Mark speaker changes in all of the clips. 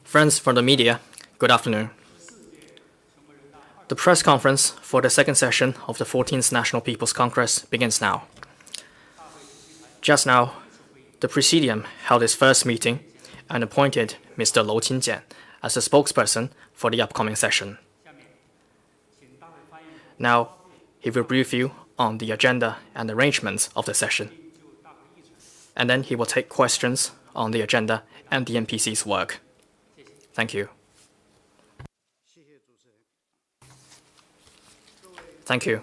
Speaker 1: Friends from the media, good afternoon. The press conference for the second session of the 14th National People's Congress begins now. Just now, the Presidium held its first meeting and appointed Mr. Lou Qinjian as a spokesperson for the upcoming session. Now, he will brief you on the agenda and arrangements of the session. And then he will take questions on the agenda and the NPC's work. Thank you. Thank you.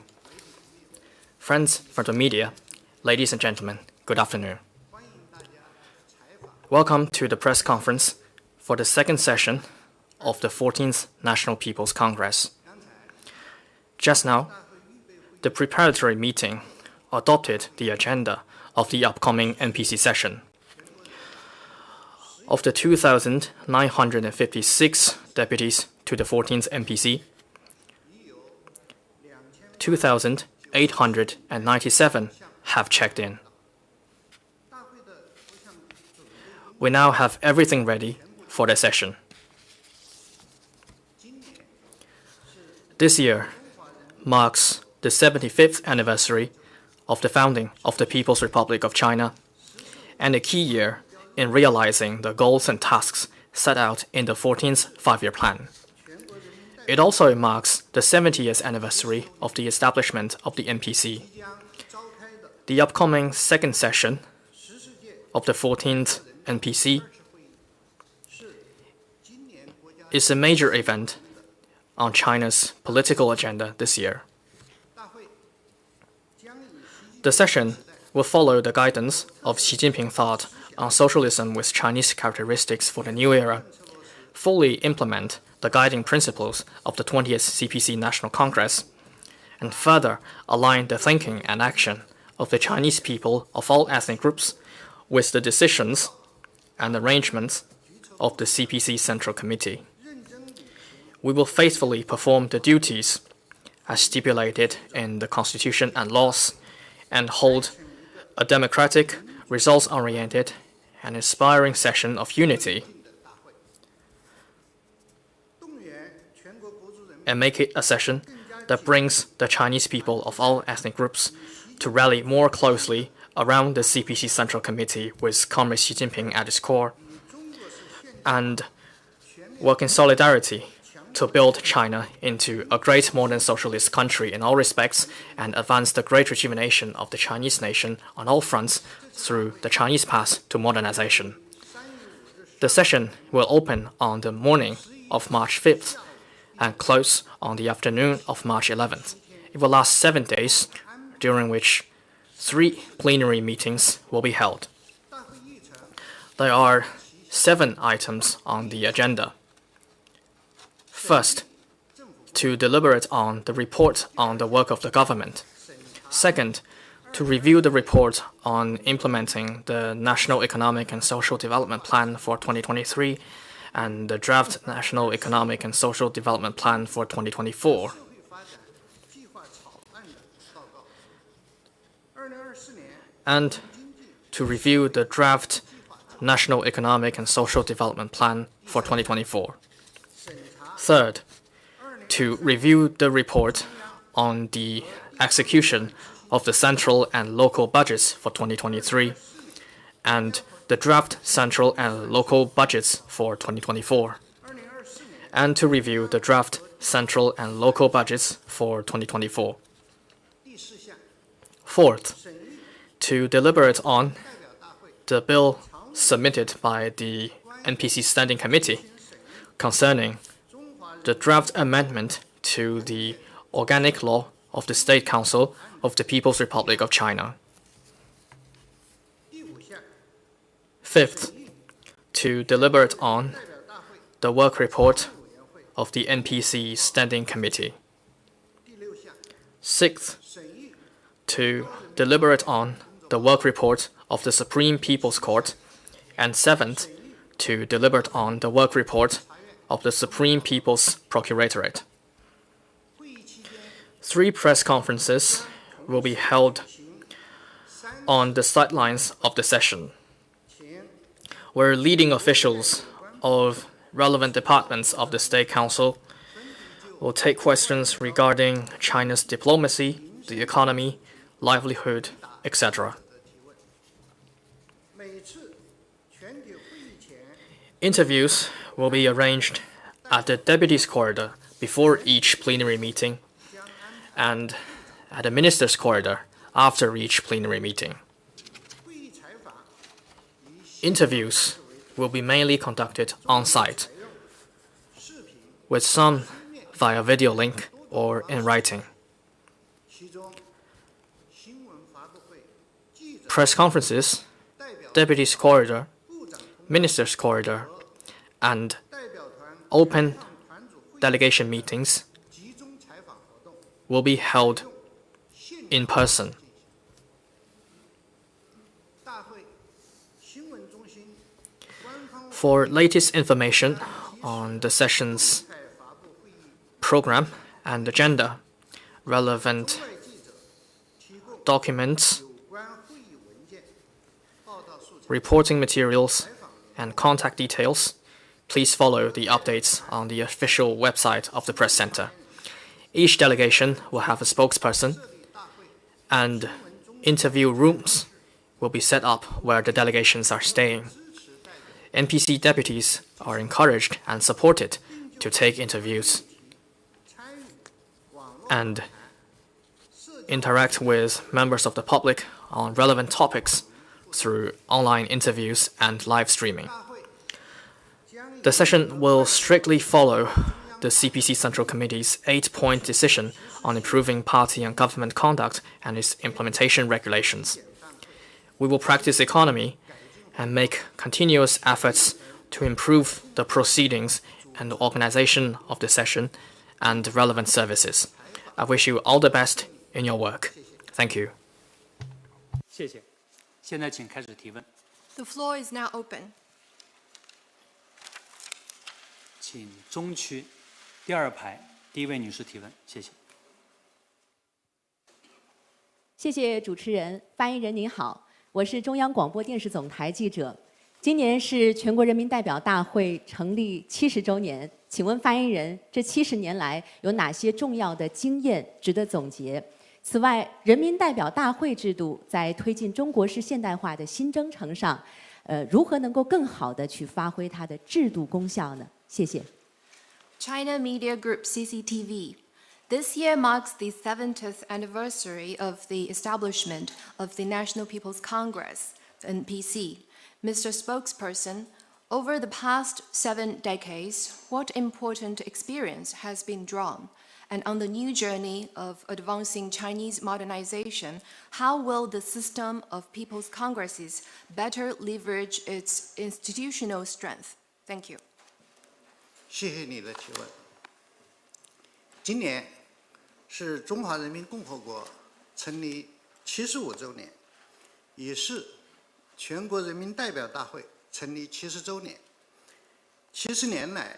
Speaker 1: Friends from the media, ladies and gentlemen, good afternoon. Welcome to the press conference for the second session of the 14th National People's Congress. Just now, the preparatory meeting adopted the agenda of the upcoming NPC session. Of the 2,956 deputies to the 14th NPC, 2,897 have checked in. We now have everything ready for the session. This year marks the 75th anniversary of the founding of the People's Republic of China and a key year in realizing the goals and tasks set out in the 14th Five-Year Plan. It also marks the 70th anniversary of the establishment of the NPC. The upcoming second session of the 14th NPC is a major event on China's political agenda this year. The session will follow the guidance of Xi Jinping thought on socialism with Chinese characteristics for the new era, fully implement the guiding principles of the 20th CPC National Congress, and further align the thinking and action of the Chinese people of all ethnic groups with the decisions and arrangements of the CPC Central Committee. We will faithfully perform the duties as stipulated in the Constitution and laws and hold a democratic, results-oriented, and inspiring session of unity, and make it a session that brings the Chinese people of all ethnic groups to rally more closely around the CPC Central Committee with Comrade Xi Jinping at its core, and work in solidarity to build China into a great modern socialist country in all respects and advance the great rejuvenation of the Chinese nation on all fronts through the Chinese path to modernization. The session will open on the morning of March 5th and close on the afternoon of March 11th. It will last 7 days, during which 3 plenary meetings will be held. There are 7 items on the agenda. First, to deliberate on the report on the work of the government. Second, to review the report on implementing the National Economic and Social Development Plan for 2023 and the draft National Economic and Social Development Plan for 2024. And to review the draft National Economic and Social Development Plan for 2024. Third, to review the report on the execution of the central and local budgets for 2023 and the draft central and local budgets for 2024, and to review the draft central and local budgets for 2024. Fourth, to deliberate on the bill submitted by the NPC Standing Committee concerning the draft amendment to the Organic Law of the State Council of the People's Republic of China. Fifth, to deliberate on the work report of the NPC Standing Committee. Sixth, to deliberate on the work report of the Supreme People's Court. And seventh, to deliberate on the work report of the Supreme People's Procuratorate. 3 press conferences will be held on the sidelines of the session, where leading officials of relevant departments of the State Council will take questions regarding China's diplomacy, the economy, livelihood, etc. Interviews will be arranged at the Deputies' Corridor before each plenary meeting and at the Ministers' Corridor after each plenary meeting. Interviews will be mainly conducted on-site, with some via video link or in writing. Press conferences, Deputies' Corridor, Ministers' Corridor, and open delegation meetings will be held in person. For latest information on the session's program and agenda, relevant documents, reporting materials, and contact details, please follow the updates on the official website of the Press Center. Each delegation will have a spokesperson, and interview rooms will be set up where the delegations are staying. NPC deputies are encouraged and supported to take interviews and interact with members of the public on relevant topics through online interviews and live streaming. The session will strictly follow the CPC Central Committee's 8-point decision on improving party and government conduct and its implementation regulations. We will practice economy and make continuous efforts to improve the proceedings and the organization of the session and relevant services. I wish you all the best in your work. Thank you.
Speaker 2: 谢谢。现在请开始提问。
Speaker 3: The floor is now open.
Speaker 2: 请中区第二排第一位女士提问，谢谢。
Speaker 4: 谢谢主持人，发言人您好，我是中央广播电视总台记者。今年是全国人民代表大会成立70周年，请问发言人，这70年来有哪些重要的经验值得总结？此外，人民代表大会制度在推进中国式现代化的新征程上，如何能够更好地去发挥它的制度功效呢？谢谢。
Speaker 3: China Media Group CCTV. This year marks the 70th anniversary of the establishment of the National People's Congress, the NPC. Mr. Spokesperson, over the past 7 decades, what important experience has been drawn? And on the new journey of advancing Chinese modernization, how will the system of people's congresses better leverage its institutional strength? Thank you.
Speaker 5: 谢谢你的提问。今年是中华人民共和国成立75周年，也是全国人民代表大会成立70周年。70年来，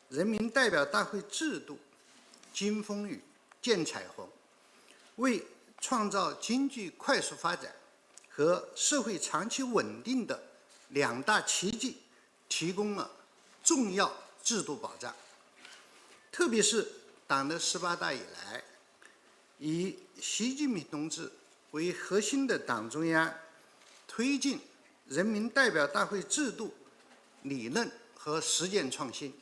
Speaker 5: 人民代表大会制度经风雨见彩虹，为创造经济快速发展和社会长期稳定的2大奇迹提供了重要制度保障。特别是党的18大以来，以习近平同志为核心的党中央推进人民代表大会制度理论和实践创新，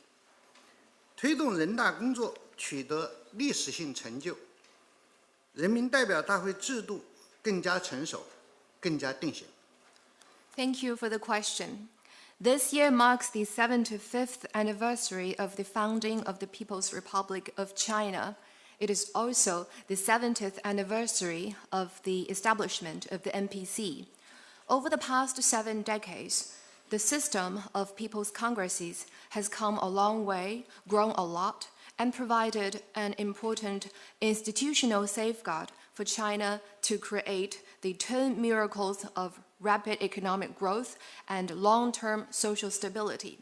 Speaker 5: 推动人大工作取得历史性成就，人民代表大会制度更加成熟，更加定型。
Speaker 3: Thank you for the question. This year marks the 75th anniversary of the founding of the People's Republic of China. It is also the 70th anniversary of the establishment of the NPC. Over the past 7 decades, the system of people's congresses has come a long way, grown a lot, and provided an important institutional safeguard for China to create the 10 miracles of rapid economic growth and long-term social stability.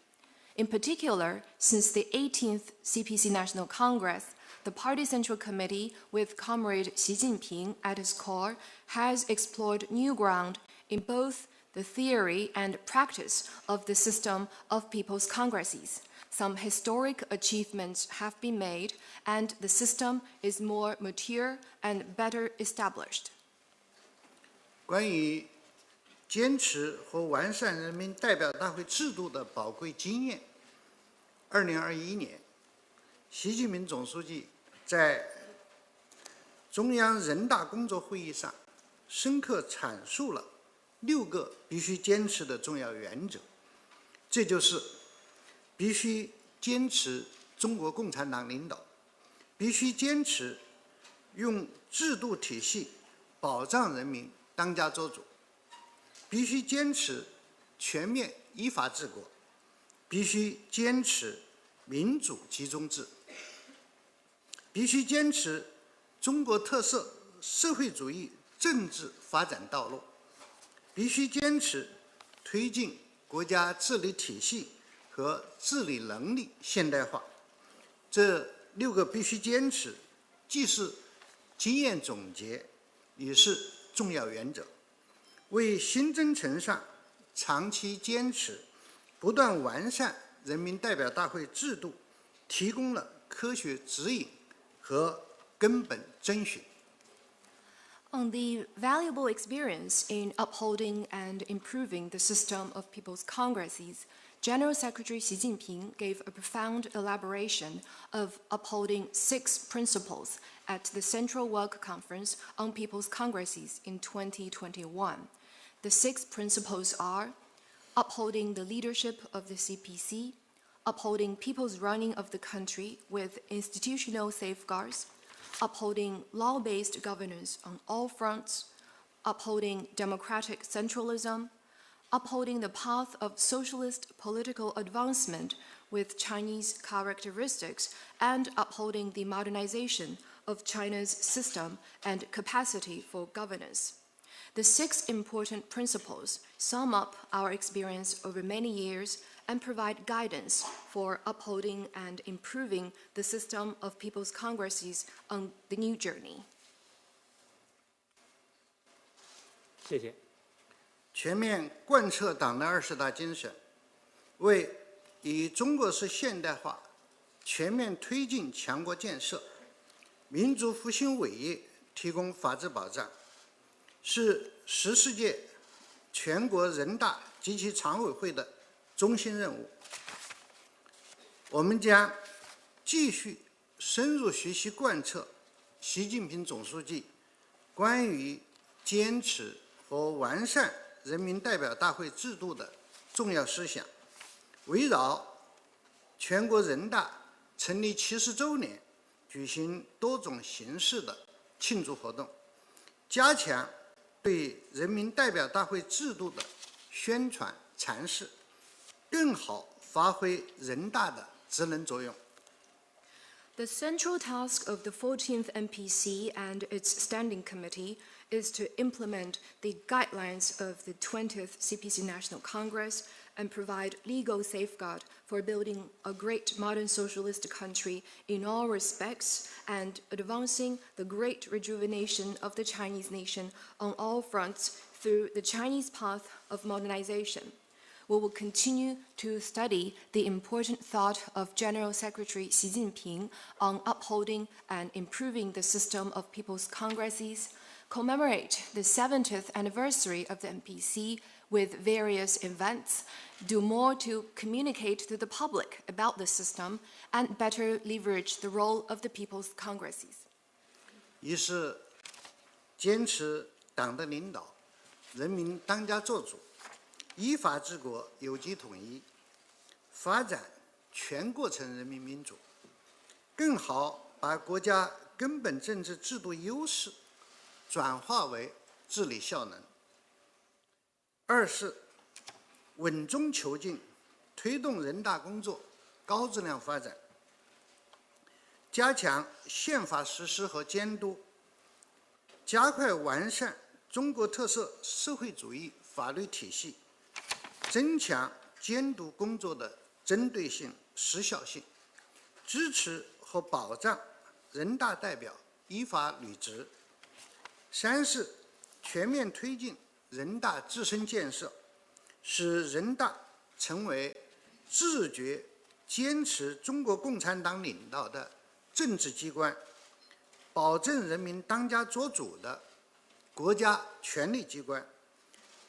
Speaker 3: In particular, since the 18th CPC National Congress, the Party Central Committee, with Comrade Xi Jinping at its core, has explored new ground in both the theory and practice of the system of people's congresses. Some historic achievements have been made, and the system is more mature and better established.
Speaker 5: 关于坚持和完善人民代表大会制度的宝贵经验，2021年，习近平总书记在中央人大工作会议上深刻阐述了6个必须坚持的重要原则，这就是必须坚持中国共产党领导，必须坚持用制度体系保障人民当家作主，必须坚持全面依法治国，必须坚持民主集中制，必须坚持中国特色社会主义政治发展道路，必须坚持推进国家治理体系和治理能力现代化。这6个必须坚持，既是经验总结，也是重要原则，为新征程上长期坚持、不断完善人民代表大会制度提供了科学指引和根本遵循。
Speaker 3: On the valuable experience in upholding and improving the system of people's congresses, General Secretary Xi Jinping gave a profound elaboration of upholding 6 principles at the Central Work Conference on People's Congresses in 2021. The 6 principles are upholding the leadership of the CPC, upholding people's running of the country with institutional safeguards, upholding law-based governance on all fronts, upholding democratic centralism, upholding the path of socialist political advancement with Chinese characteristics, and upholding the modernization of China's system and capacity for governance. The 6 important principles sum up our experience over many years and provide guidance for upholding and improving the system of people's congresses on the new journey.
Speaker 2: 谢谢。
Speaker 5: 全面贯彻党的20大精神，为以中国式现代化全面推进强国建设、民族复兴伟业提供法治保障，是14届全国人大及其常委会的中心任务。我们将继续深入学习贯彻习近平总书记关于坚持和完善人民代表大会制度的重要思想，围绕全国人大成立70周年举行多种形式的庆祝活动，加强对人民代表大会制度的宣传阐释，更好发挥人大的职能作用。
Speaker 3: The central task of the 14th MPC and its Standing Committee is to implement the guidelines of the 20th CPC National Congress and provide legal safeguard for building a great modern socialist country in all respects and advancing the great rejuvenation of the Chinese nation on all fronts through the Chinese path of modernization. We will continue to study the important thought of General Secretary Xi Jinping on upholding and improving the system of people's congresses, commemorate the 70th anniversary of the MPC with various events, do more to communicate to the public about the system, and better leverage the role of the people's congresses.
Speaker 5: 一是坚持党的领导，人民当家作主，依法治国，有机统一，发展全过程人民民主，更好把国家根本政治制度优势转化为治理效能。二是稳中求进，推动人大工作高质量发展，加强宪法实施和监督，加快完善中国特色社会主义法律体系，增强监督工作的针对性、时效性，支持和保障人大代表依法履职。三是全面推进人大自身建设，使人大成为自觉坚持中国共产党领导的政治机关，保证人民当家作主的国家权力机关，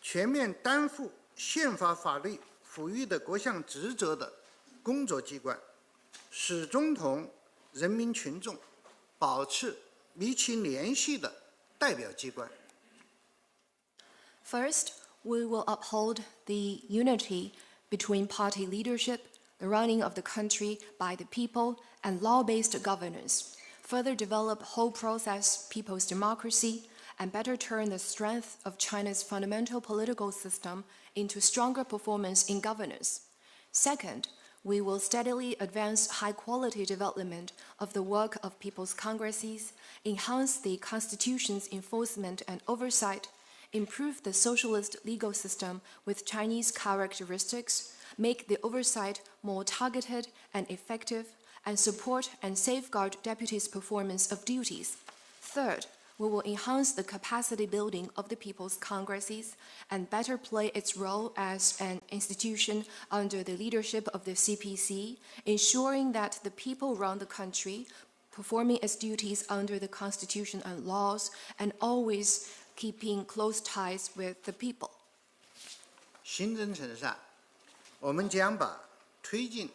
Speaker 5: 全面担负宪法法律赋予的各项职责的工作机关，始终同人民群众保持密切联系的代表机关。
Speaker 3: First, we will uphold the unity between party leadership, the running of the country by the people, and law-based governance, further develop whole process people's democracy, and better turn the strength of China's fundamental political system into stronger performance in governance. Second, we will steadily advance high-quality development of the work of people's congresses, enhance the Constitution's enforcement and oversight, improve the socialist legal system with Chinese characteristics, make the oversight more targeted and effective, and support and safeguard deputies' performance of duties. Third, we will enhance the capacity building of the People's Congresses and better play its role as an institution under the leadership of the CPC, ensuring that the people run the country, performing its duties under the Constitution and laws, and always keeping close ties with the people.
Speaker 5: 行政层上，我们将把推进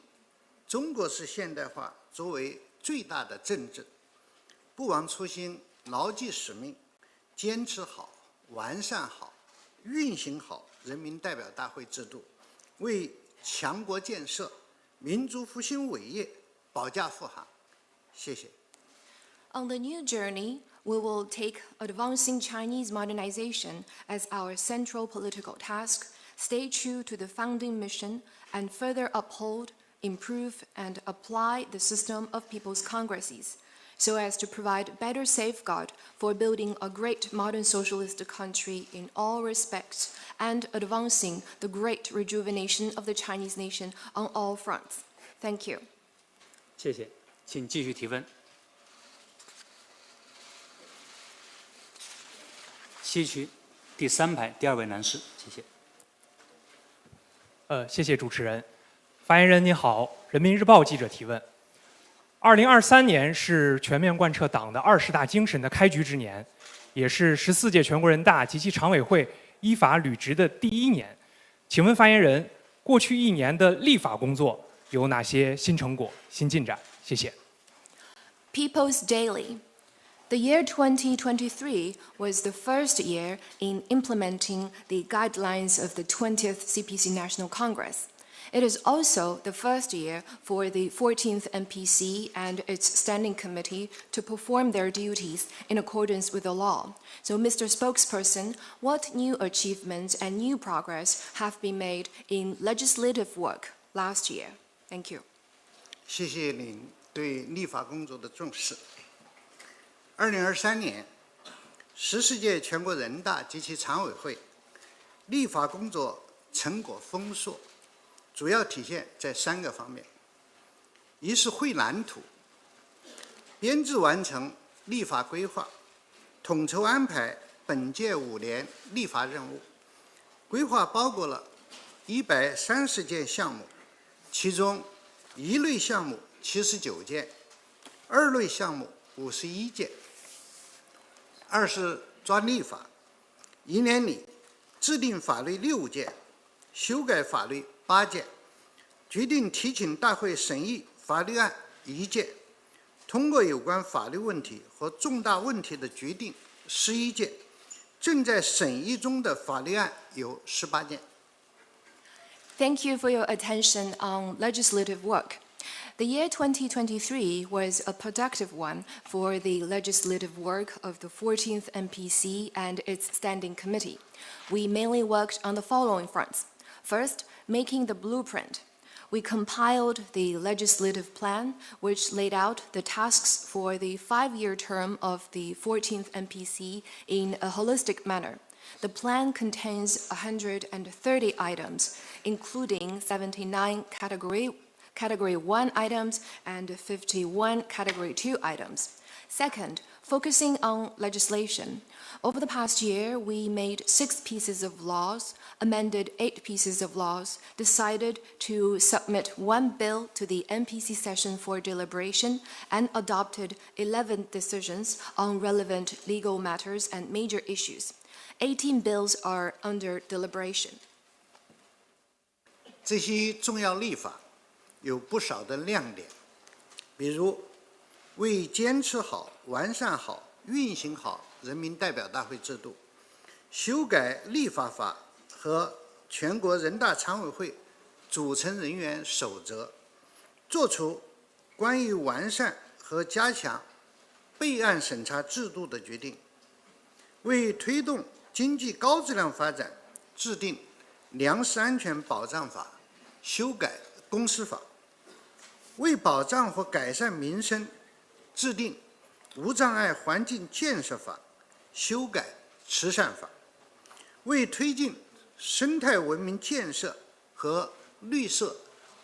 Speaker 5: 中国式现代化作为最大的政治，不忘初心，牢记使命，坚持好、完善好、运行好人民代表大会制度，为强国建设、民族复兴伟业保驾护航。谢谢。
Speaker 3: On the new journey, we will take advancing Chinese modernization as our central political task, stay true to the founding mission, and further uphold, improve, and apply the system of People's Congresses, so as to provide better safeguard for building a great modern socialist country in all respects and advancing the great rejuvenation of the Chinese nation on all fronts. Thank you.
Speaker 2: 谢谢，请继续提问。西区第3排第2位男士，谢谢。
Speaker 6: 谢谢主持人。发言人您好，人民日报记者提问。2023年是全面贯彻党的20大精神的开局之年，也是14届全国人大及其常委会依法履职的第1年。请问发言人，过去1年的立法工作有哪些新成果、新进展？谢谢。
Speaker 3: People's Daily. The year 2023 was the first year in implementing the guidelines of the 20th CPC National Congress. It is also the first year for the 14th NPC and its standing committee to perform their duties in accordance with the law. So, Mr. Spokesperson, what new achievements and new progress have been made in legislative work last year? Thank you.
Speaker 5: 谢谢您对立法工作的重视。2023年，14届全国人大及其常委会立法工作成果丰硕，主要体现在3个方面：一是绘蓝图，编制完成立法规划，统筹安排本届5年立法任务。规划包括了130件项目，其中一类项目79件，2类项目51件。二是抓立法，1年里制定法律6件，修改法律8件，决定提请大会审议法律案1件，通过有关法律问题和重大问题的决定11件，正在审议中的法律案有18件。
Speaker 3: Thank you for your attention on legislative work. The year 2023 was a productive one for the legislative work of the 14th NPC and its standing committee. We mainly worked on the following fronts. First, making the blueprint. We compiled the legislative plan, which laid out the tasks for the 5-year term of the 14th NPC in a holistic manner. The plan contains 130 items, including 79 Category 1 items and 51 Category 2 items. Second, Focusing on legislation, over the past year, we made 6 pieces of laws, amended 8 pieces of laws, decided to submit 1 bill to the NPC session for deliberation, and adopted 11 decisions on relevant legal matters and major issues. 18 bills are under deliberation.
Speaker 5: 这些重要立法有不少的亮点，比如为坚持好、完善好、运行好人民代表大会制度，修改立法法和全国人大常委会组成人员守则，作出关于完善和加强备案审查制度的决定，为推动经济高质量发展制定粮食安全保障法，修改公司法，为保障和改善民生制定无障碍环境建设法，修改慈善法，为推进生态文明建设和绿色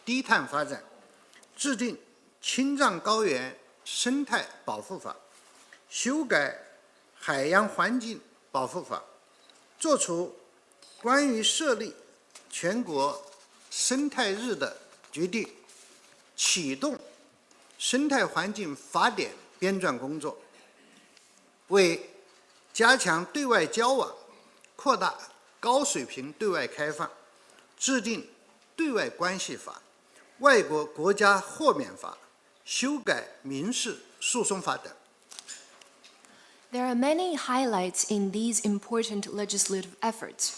Speaker 5: 低碳发展制定青藏高原生态保护法，修改海洋环境保护法，作出关于设立全国生态日的决定，启动生态环境法典编撰工作，为加强对外交往、扩大高水平对外开放，制定对外关系法、外国国家豁免法，修改民事诉讼法等。
Speaker 3: There are many highlights in these important legislative efforts.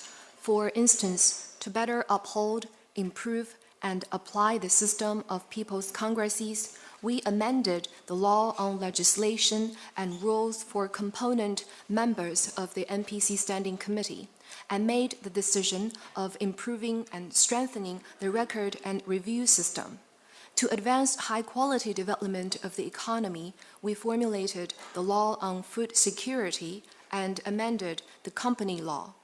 Speaker 3: For instance, to better uphold, improve, and apply the system of people's congresses, we amended the law on legislation and rules for component members of the NPC Standing Committee, and made the decision of improving and strengthening the record and review system. To advance high-quality development of the economy, we formulated the law on food security and amended the company law.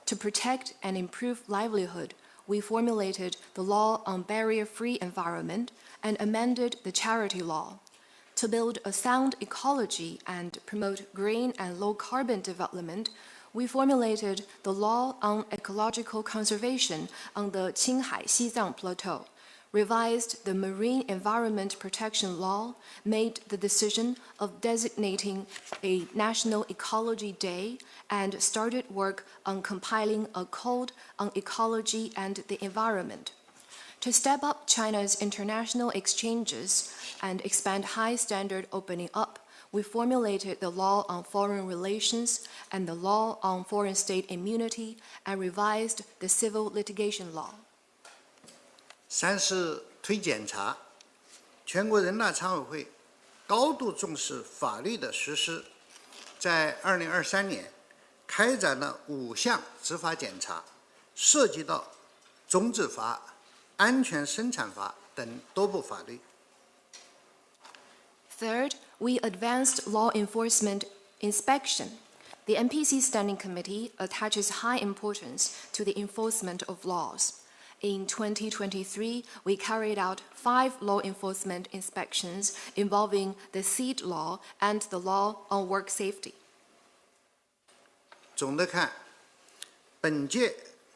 Speaker 3: To protect and improve livelihood, we formulated the law on barrier-free environment and amended the charity law. To build a sound ecology and promote green and low-carbon development, we formulated the law on ecological conservation on the Qinghai-Xizang Plateau, revised the Marine Environment Protection Law, made the decision of designating a National Ecology Day, and started work on compiling a code on ecology and the environment. To step up China's international exchanges and expand high-standard opening up, we formulated the law on foreign relations and the law on foreign state immunity and revised the civil litigation law.
Speaker 5: 三是推检查，全国人大常委会高度重视法律的实施，在2023年开展了5项执法检查，涉及到种子法、安全生产法等多部法律。
Speaker 3: Third, we advanced law enforcement inspection. The NPC Standing Committee attaches high importance to the enforcement of laws. In 2023, we carried out 5 law enforcement inspections involving the seed law and the law on work safety.
Speaker 5: 总的看，本届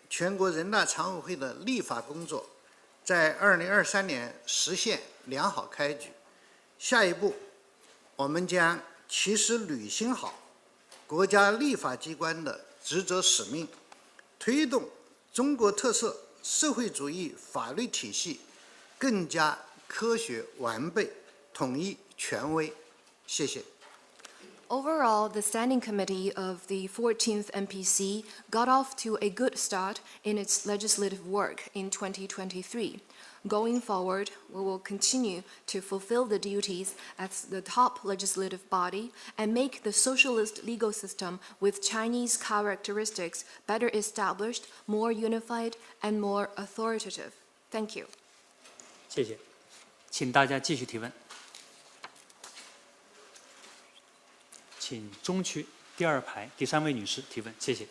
Speaker 5: 全国人大常委会的立法工作在2023年实现良好开局。下一步，我们将切实履行好国家立法机关的职责使命，推动中国特色社会主义法律体系更加科学完备、统一权威。谢谢。
Speaker 3: Overall, the Standing Committee of the 14th NPC got off to a good start in its legislative work in 2023. Going forward, we will continue to fulfill the duties as the top legislative body and make the socialist legal system with Chinese characteristics better established, more unified, and more authoritative. Thank you.
Speaker 2: 谢谢，请大家继续提问。请中区第2排第3位女士提问，谢谢。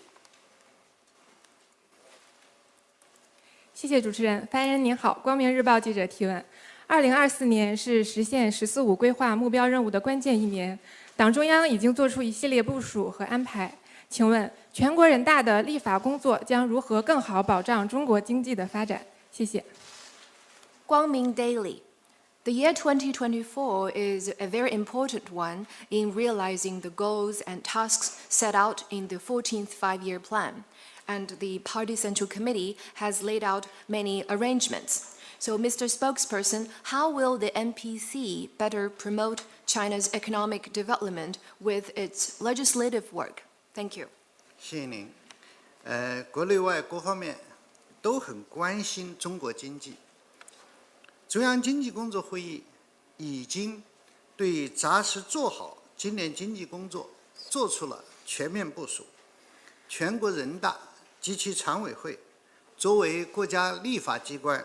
Speaker 7: 谢谢主持人。发言人您好，光明日报记者提问。2024年是实现“十四五”规划目标任务的关键一年。党中央已经做出一系列部署和安排。请问，全国人大的立法工作将如何更好保障中国经济的发展？谢谢。
Speaker 3: Guangming Daily. The year 2024 is a very important one in realizing the goals and tasks set out in the 14th Five-Year Plan, and the Party Central Committee has laid out many arrangements. So, Mr. Spokesperson, how will the NPC better promote China's economic development with its legislative work? Thank you.
Speaker 5: 谢谢您。国内外各方面都很关心中国经济。中央经济工作会议已经对扎实做好今年经济工作做出了全面部署。全国人大及其常委会作为国家立法机关，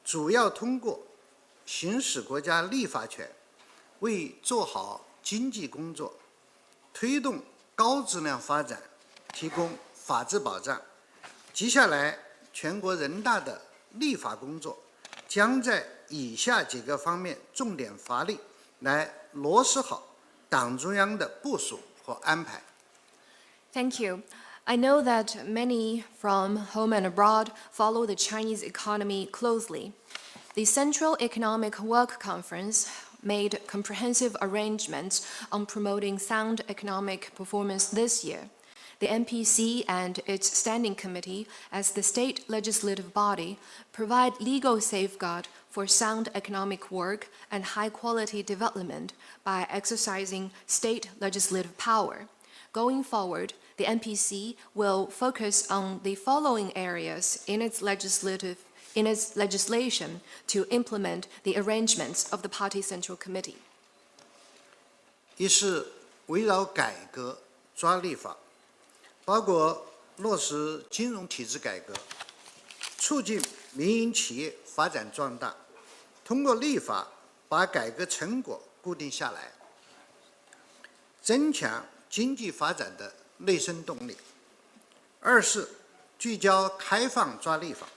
Speaker 5: 主要通过行使国家立法权，为做好经济工作、推动高质量发展提供法治保障。接下来，全国人大的立法工作将在以下几个方面重点发力，来落实好党中央的部署和安排。
Speaker 3: Thank you. I know that many from home and abroad follow the Chinese economy closely. The Central Economic Work Conference made comprehensive arrangements on promoting sound economic performance this year. The NPC and its standing committee, as the state legislative body, provide legal safeguard for sound economic work and high-quality development by exercising state legislative power. Going forward, the NPC will focus on the following areas in its legislation to implement the arrangements of the Party Central Committee.
Speaker 5: 一是围绕改革抓立法，包括落实金融体制改革，促进民营企业发展壮大，通过立法把改革成果固定下来，增强经济发展的内生动力。二是聚焦开放抓立法，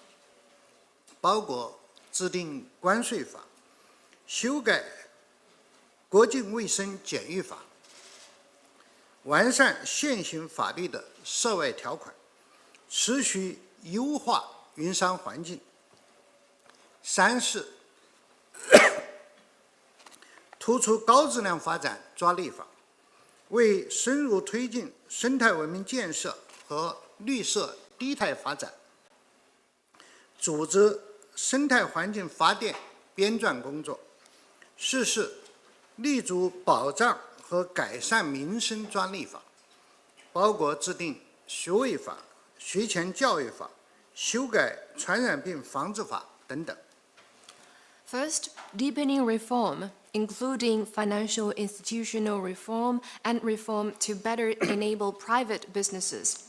Speaker 5: 包括制定关税法、修改国境卫生检疫法、完善现行法律的涉外条款，持续优化营商环境。三是突出高质量发展抓立法，为深入推进生态文明建设和绿色低碳发展，组织生态环境发电编撰工作。四是立足保障和改善民生抓立法，包括制定学位法、学前教育法、修改传染病防治法等等。
Speaker 3: First, deepening reform, including financial institutional reform and reform to better enable private businesses.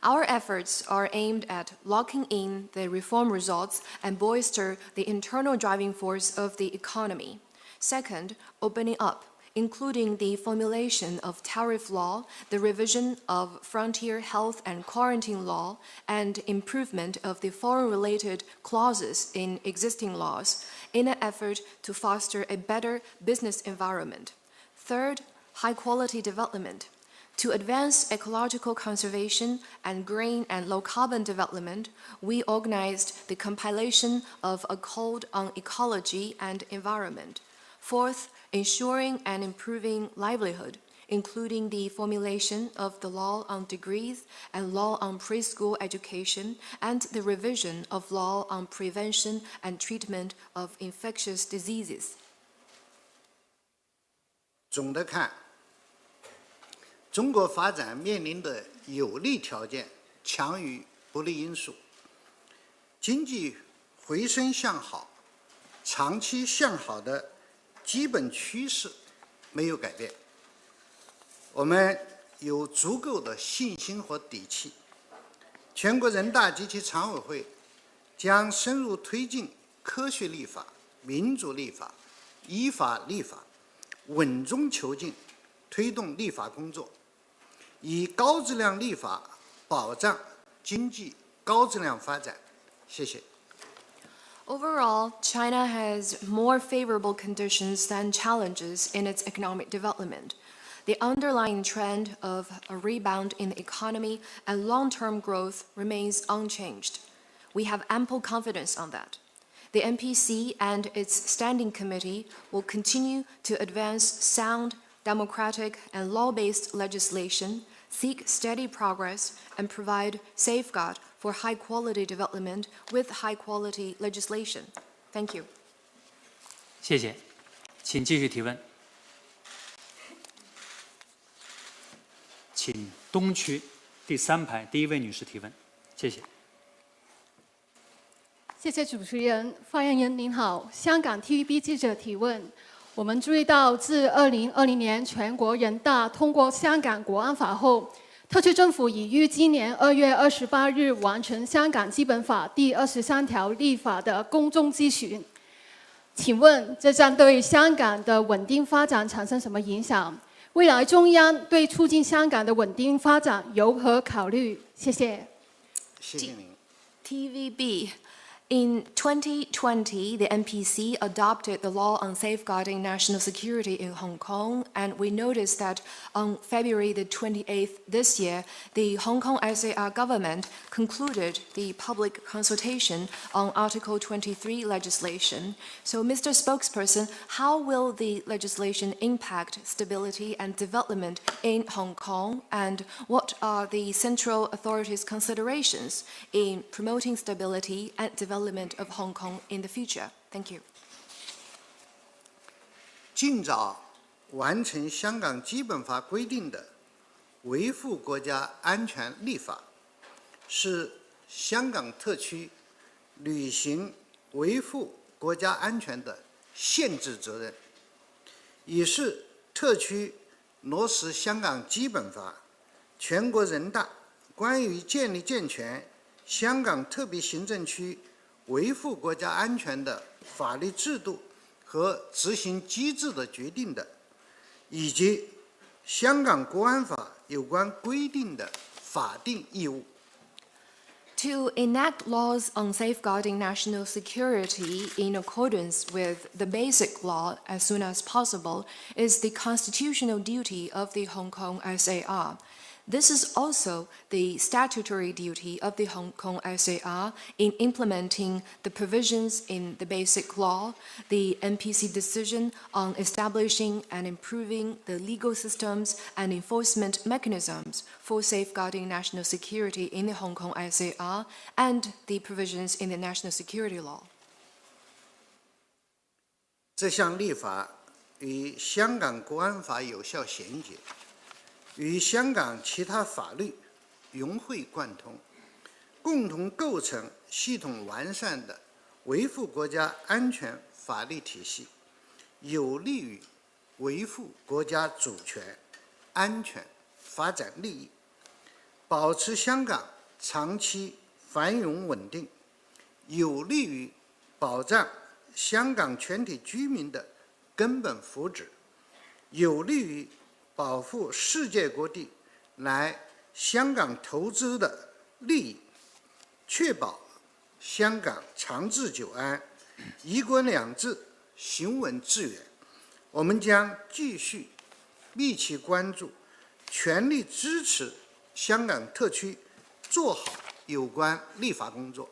Speaker 3: Our efforts are aimed at locking in the reform results and bolster the internal driving force of the economy. Second, opening up, including the formulation of tariff law, the revision of frontier health and quarantine law, and improvement of the foreign-related clauses in existing laws, in an effort to foster a better business environment. Third, high-quality development. To advance ecological conservation and green and low-carbon development, we organized the compilation of a code on ecology and environment. Fourth, ensuring and improving livelihood, including the formulation of the law on degrees and law on preschool education, and the revision of law on prevention and treatment of infectious diseases.
Speaker 5: 总的看，中国发展面临的有利条件强于不利因素，经济回升向好、长期向好的基本趋势没有改变，我们有足够的信心和底气。全国人大及其常委会将深入推进科学立法、民主立法、依法立法，稳中求进，推动立法工作，以高质量立法保障经济高质量发展。谢谢。
Speaker 3: Overall, China has more favorable conditions than challenges in its economic development. the underlying trend of a rebound in the economy and long-term growth remains unchanged. We have ample confidence on that. The NPC and its standing committee will continue to advance sound, democratic, and law-based legislation, seek steady progress, and provide safeguard for high-quality development with high-quality legislation. Thank you.
Speaker 2: 谢谢，请继续提问。请东区第3排第1位女士提问，谢谢。
Speaker 8: 谢谢主持人，发言人您好，香港 TVB 记者提问。我们注意到，自2020年全国人大通过香港国安法后，特区政府已于今年2月28日完成香港基本法第23条立法的公众咨询。请问，这将对香港的稳定发展产生什么影响？未来中央对促进香港的稳定发展有何考虑？谢谢。
Speaker 5: 谢谢您。
Speaker 3: TVB. In 2020, the NPC adopted the law on safeguarding national security in Hong Kong, and we noticed that on February the 28th this year, the Hong Kong SAR government concluded the public consultation on Article 23 legislation. So, Mr. Spokesperson, how will the legislation impact stability and development in Hong Kong, and what are the central authorities' considerations in promoting stability and development of Hong Kong in the future? Thank you.
Speaker 5: 尽早完成香港基本法规定的维护国家安全立法，是香港特区履行维护国家安全的宪制责任，也是特区落实香港基本法、全国人大关于建立健全香港特别行政区维护国家安全的法律制度和执行机制的决定的，以及香港国安法有关规定的法定义务。
Speaker 3: To enact laws on safeguarding national security in accordance with the basic law as soon as possible is the constitutional duty of the Hong Kong SAR. This is also the statutory duty of the Hong Kong SAR in implementing the provisions in the Basic Law, the NPC decision on establishing and improving the legal systems and enforcement mechanisms for safeguarding national security in the Hong Kong SAR, and the provisions in the National Security Law.
Speaker 5: 这项立法与香港国安法有效衔接，与香港其他法律融会贯通，共同构成系统完善的维护国家安全法律体系，有利于维护国家主权、安全、发展利益，保持香港长期繁荣稳定，有利于保障香港全体居民的根本福祉，有利于保护世界各地来香港投资的利益，确保香港长治久安、一国两制行稳致远。我们将继续密切关注，全力支持香港特区做好有关立法工作。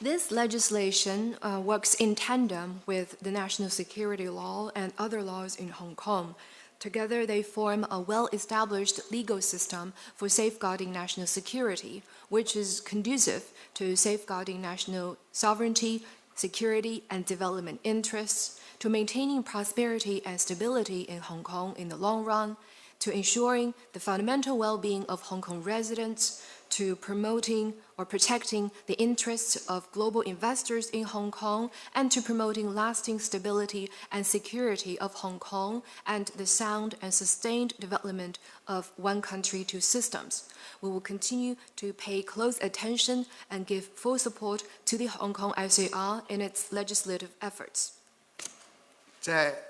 Speaker 3: This legislation works in tandem with the national security law and other laws in Hong Kong. Together, they form a well-established legal system for safeguarding national security, which is conducive to safeguarding national sovereignty, security, and development interests, to maintaining prosperity and stability in Hong Kong in the long run, to ensuring the fundamental well-being of Hong Kong residents, to promoting or protecting the interests of global investors in Hong Kong, and to promoting lasting stability and security of Hong Kong and the sound and sustained development of one country, two systems. We will continue to pay close attention and give full support to the Hong Kong SAR in its legislative efforts.
Speaker 5: 在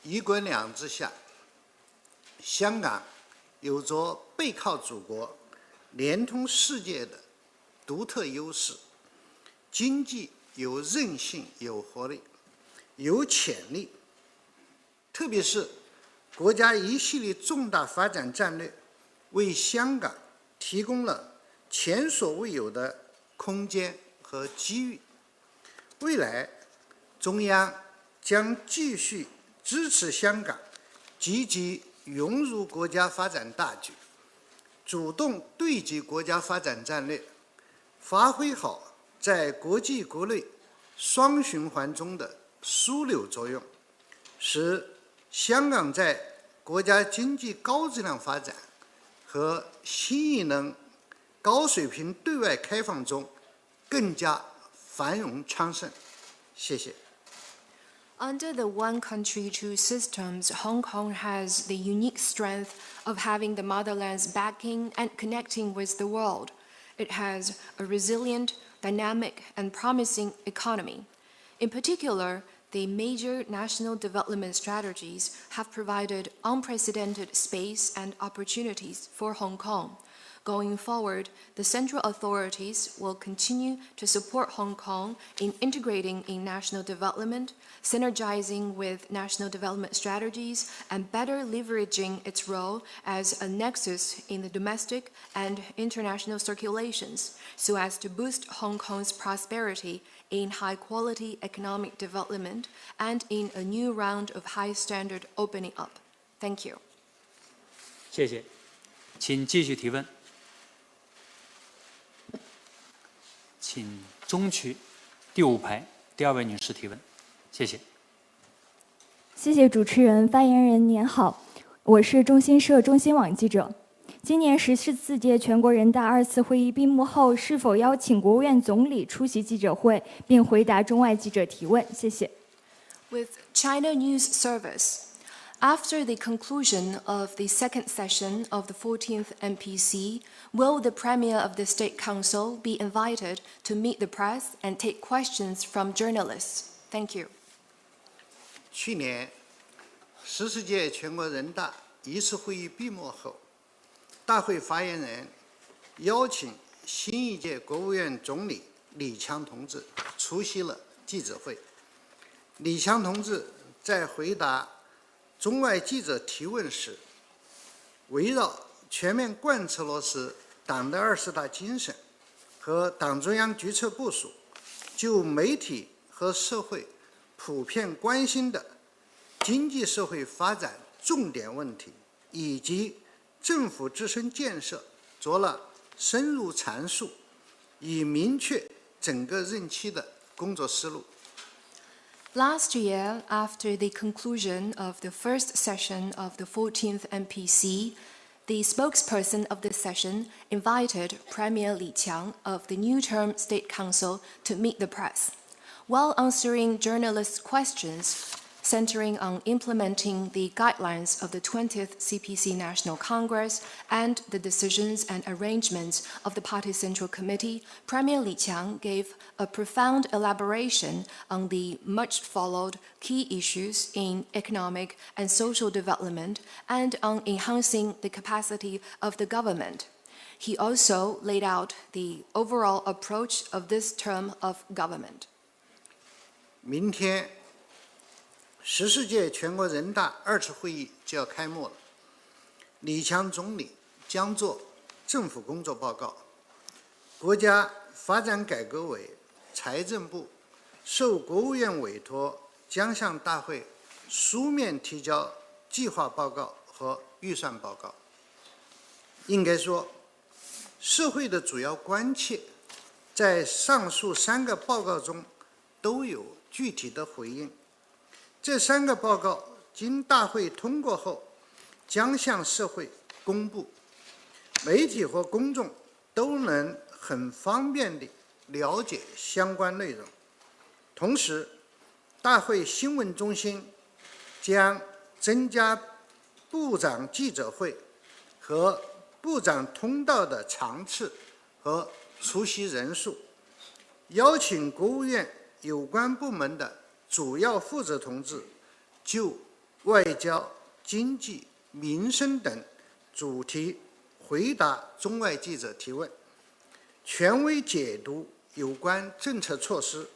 Speaker 5: 一国两制下，香港有着背靠祖国、连通世界的独特优势，经济有韧性、有活力、有潜力，特别是国家一系列重大发展战略，为香港提供了前所未有的空间和机遇。未来，中央将继续支持香港积极融入国家发展大局，主动对接国家发展战略，发挥好在国际国内双循环中的枢纽作用，使香港在国家经济高质量发展和新一轮高水平对外开放中更加繁荣昌盛。谢谢。
Speaker 3: Under the one country, two systems, Hong Kong has the unique strength of having the motherland's backing and connecting with the world. It has a resilient, dynamic, and promising economy. In particular, the major national development strategies have provided unprecedented space and opportunities for Hong Kong. Going forward, the central authorities will continue to support Hong Kong in integrating in national development, synergizing with national development strategies, and better leveraging its role as a nexus in the domestic and international circulations, so as to boost Hong Kong's prosperity in high-quality economic development and in a new round of high-standard opening up. Thank you.
Speaker 2: 谢谢，请继续提问。请中区第5排第2位女士提问，谢谢。
Speaker 9: 谢谢主持人，发言人您好，我是中新社中新网记者。今年14届全国人大2次会议闭幕后，是否邀请国务院总理出席记者会，并回答中外记者提问？谢谢。
Speaker 3: With China News Service. After the conclusion of the second session of the 14th NPC, will the Premier of the State Council be invited to meet the press and take questions from journalists? Thank you.
Speaker 5: 去年14届全国人大1次会议闭幕后，大会发言人邀请新一届国务院总理李强同志出席了记者会。李强同志在回答中外记者提问时，围绕全面贯彻落实党的20大精神和党中央决策部署，就媒体和社会普遍关心的经济社会发展重点问题以及政府自身建设做了深入阐述，以明确整个任期的工作思路。
Speaker 3: Last year, after the conclusion of the first session of the 14th NPC, the spokesperson of the session invited Premier Li Qiang of the new term State Council to meet the press. While answering journalists' questions centering on implementing the guidelines of the 20th CPC National Congress and the decisions and arrangements of the Party Central Committee, Premier Li Qiang gave a profound elaboration on the much-followed key issues in economic and social development and on enhancing the capacity of the government. He also laid out the overall approach of this term of government.
Speaker 5: 明天14届全国人大2次会议就要开幕了，李强总理将作政府工作报告。国家发展改革委、财政部受国务院委托，将向大会书面提交计划报告和预算报告。应该说，社会的主要关切在上述3个报告中都有具体的回应。这3个报告经大会通过后，将向社会公布，媒体和公众都能很方便地了解相关内容。同时，大会新闻中心将增加部长记者会和部长通道的场次和出席人数，邀请国务院有关部门的主要负责同志就外交、经济、民生等主题回答中外记者提问，权威解读有关政策措施，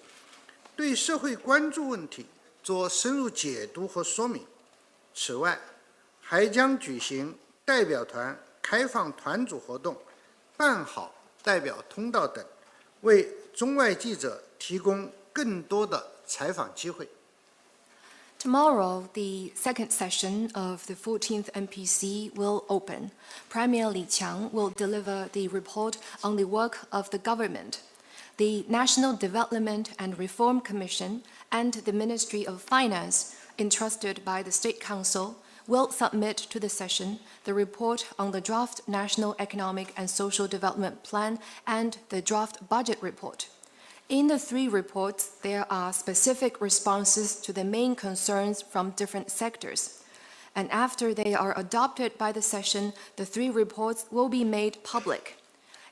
Speaker 5: 对社会关注问题做深入解读和说明。此外，还将举行代表团开放团组活动，办好代表通道等，为中外记者提供更多的采访机会。
Speaker 3: Tomorrow, the second session of the 14th MPC will open. Premier Li Qiang will deliver the report on the work of the government. The National Development and Reform Commission and the Ministry of Finance, entrusted by the State Council, will submit to the session the report on the draft National Economic and Social Development Plan and the draft budget report. In the three reports, there are specific responses to the main concerns from different sectors. And after they are adopted by the session, the three reports will be made public.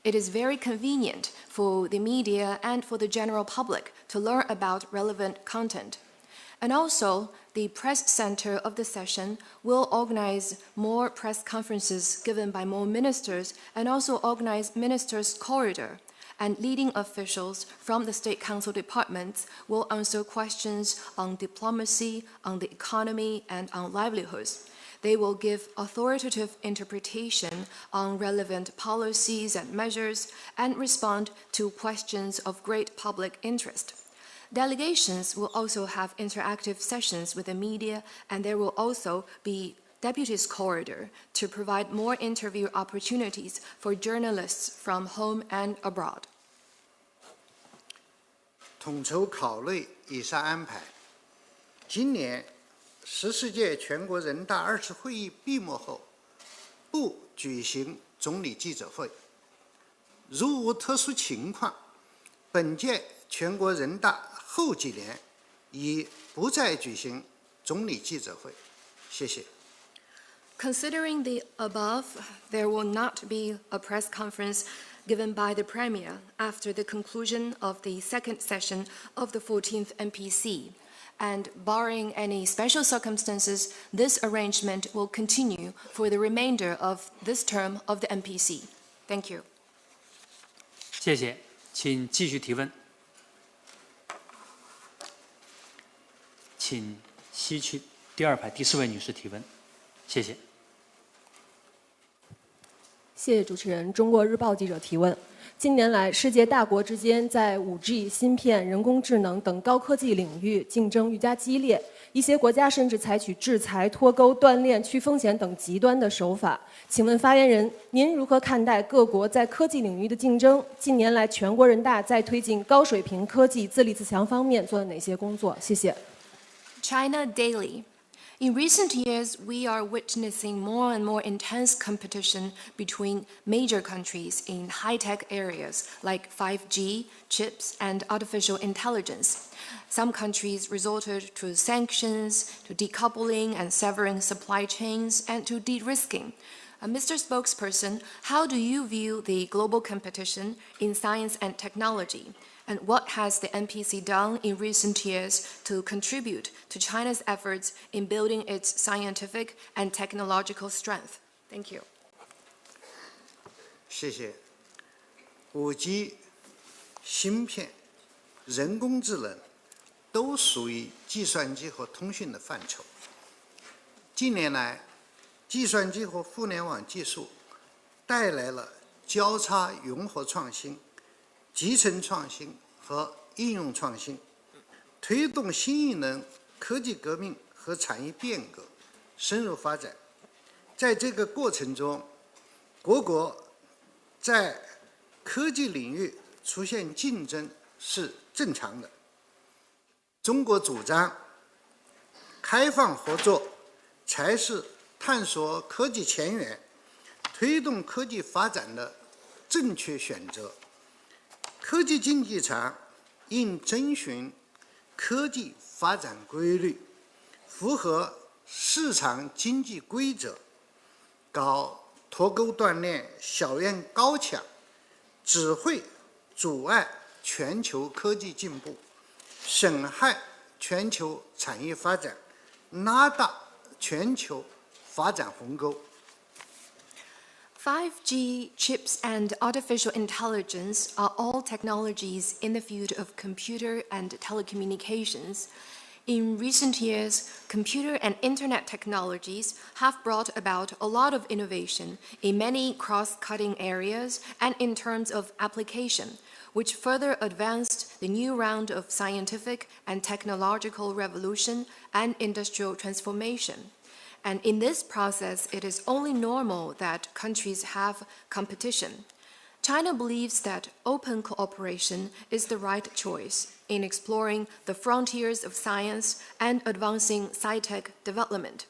Speaker 3: It is very convenient for the media and for the general public to learn about relevant content. And also, the press center of the session will organize more press conferences given by more ministers and also organize ministers' corridor. And leading officials from the State Council departments will answer questions on diplomacy, on the economy, and on livelihoods. They will give authoritative interpretation on relevant policies and measures and respond to questions of great public interest. Delegations will also have interactive sessions with the media, and there will also be Deputy's Corridor to provide more interview opportunities for journalists from home and abroad.
Speaker 5: 统筹考虑以上安排，今年14届全国人大2次会议闭幕后，不举行总理记者会。如无特殊情况，本届全国人大后几年已不再举行总理记者会。谢谢。
Speaker 3: Considering the above, there will not be a press conference given by the Premier after the conclusion of the second session of the 14th MPC. And barring any special circumstances, this arrangement will continue for the remainder of this term of the MPC. Thank you.
Speaker 2: 谢谢，请继续提问。请西区第2排第4位女士提问，谢谢。
Speaker 10: 谢谢主持人。中国日报记者提问：近年来，世界大国之间在5G、芯片、人工智能等高科技领域竞争愈加激烈，一些国家甚至采取制裁、脱钩、断链、去风险等极端的手法。请问发言人，您如何看待各国在科技领域的竞争？近年来，全国人大在推进高水平科技自立自强方面做了哪些工作？谢谢。
Speaker 3: China Daily. In recent years, we are witnessing more and more intense competition between major countries in high-tech areas like 5G, chips, and artificial intelligence. Some countries resorted to sanctions, to decoupling and severing supply chains, and to de-risking. Mr. Spokesperson, how do you view the global competition in science and technology? And what has the NPC done in recent years to contribute to China's efforts in building its scientific and technological strength? Thank you.
Speaker 5: 谢谢。5G、芯片、人工智能都属于计算机和通讯的范畴。近年来，计算机和互联网技术带来了交叉融合创新、集成创新和应用创新，推动新一轮科技革命和产业变革深入发展。在这个过程中，各国在科技领域出现竞争是正常的。中国主张开放合作才是探索科技前沿、推动科技发展的正确选择。科技竞技场应遵循科技发展规律，符合市场经济规则，搞脱钩断链、小院高墙，只会阻碍全球科技进步，损害全球产业发展，拉大全球发展鸿沟。
Speaker 3: 5G, chips, and artificial intelligence are all technologies in the field of computer and telecommunications. In recent years, computer and internet technologies have brought about a lot of innovation in many cross-cutting areas and in terms of application, which further advanced the new round of scientific and technological revolution and industrial transformation. And in this process, it is only normal that countries have competition. China believes that open cooperation is the right choice in exploring the frontiers of science and advancing sci-tech development.